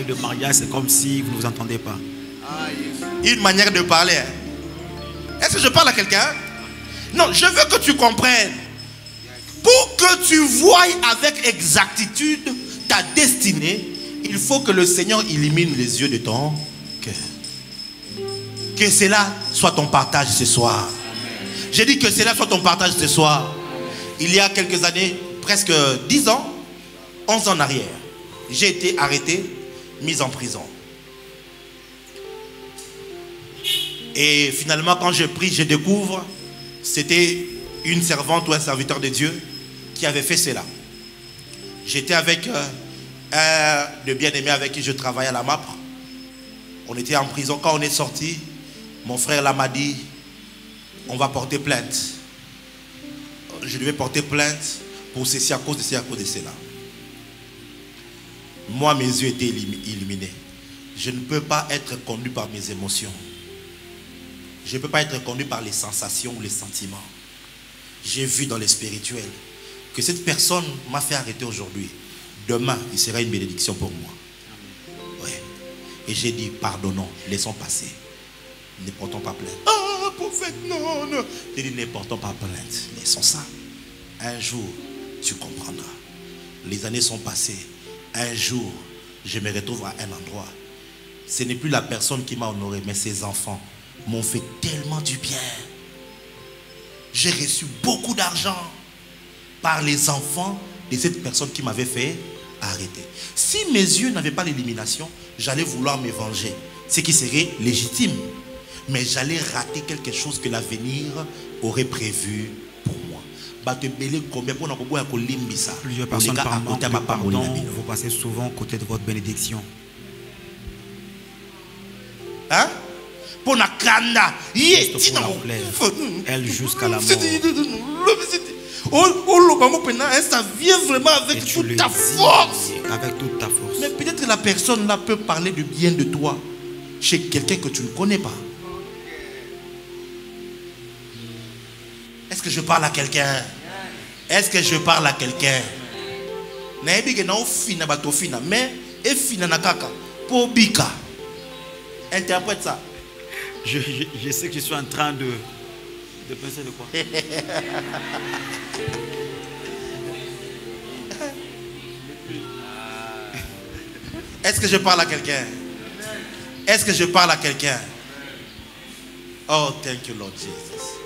le mariage, c'est comme si vous ne vous entendez pas. Une manière de parler. Est-ce que je parle à quelqu'un? Non, je veux que tu comprennes. Pour que tu voies avec exactitude ta destinée, il faut que le Seigneur illumine les yeux de ton cœur. Que cela soit ton partage ce soir. J'ai dit que cela soit ton partage ce soir. Il y a quelques années, presque 10 ans, 11 ans en arrière, j'ai été arrêté, mis en prison. Et finalement, quand je prie, je découvre, c'était une servante ou un serviteur de Dieu qui avait fait cela. J'étais avec un de bien-aimé avec qui je travaillais à la MAPRE. On était en prison. Quand on est sorti, mon frère là m'a dit, on va porter plainte. Je devais porter plainte pour ceci, à cause de ceci, à cause de cela. Moi, mes yeux étaient illuminés. Je ne peux pas être conduit par mes émotions. Je ne peux pas être conduit par les sensations ou les sentiments. J'ai vu dans le spirituel que cette personne m'a fait arrêter aujourd'hui. Demain, il sera une bénédiction pour moi. Ouais. Et j'ai dit, pardonnons, laissons passer. Ne portons pas plainte. Ah, prophète, non, non. J'ai dit, ne portons pas plainte. Laissons ça. Un jour, tu comprendras. Les années sont passées. Un jour, je me retrouve à un endroit. Ce n'est plus la personne qui m'a honoré, mais ses enfants m'ont fait tellement du bien. J'ai reçu beaucoup d'argent par les enfants de cette personne qui m'avait fait arrêter. Si mes yeux n'avaient pas l'élimination, j'allais vouloir me venger. ce qui serait légitime. Mais j'allais rater quelque chose que l'avenir aurait prévu pour moi. Plusieurs personnes par manque de pardon, vous passez souvent à côté de votre bénédiction. Hein? Pour la kanda, elle jusqu'à la mort. Ça vient vraiment avec toute ta force. Avec toute ta force. Mais peut-être que la personne là peut parler du bien de toi chez quelqu'un que tu ne connais pas. Est-ce que je parle à quelqu'un? Est-ce que je parle à quelqu'un? Mais interprète ça. Je sais que je suis en train de penser de quoi? Est-ce que je parle à quelqu'un? Est-ce que je parle à quelqu'un? Oh, thank you, Lord Jesus.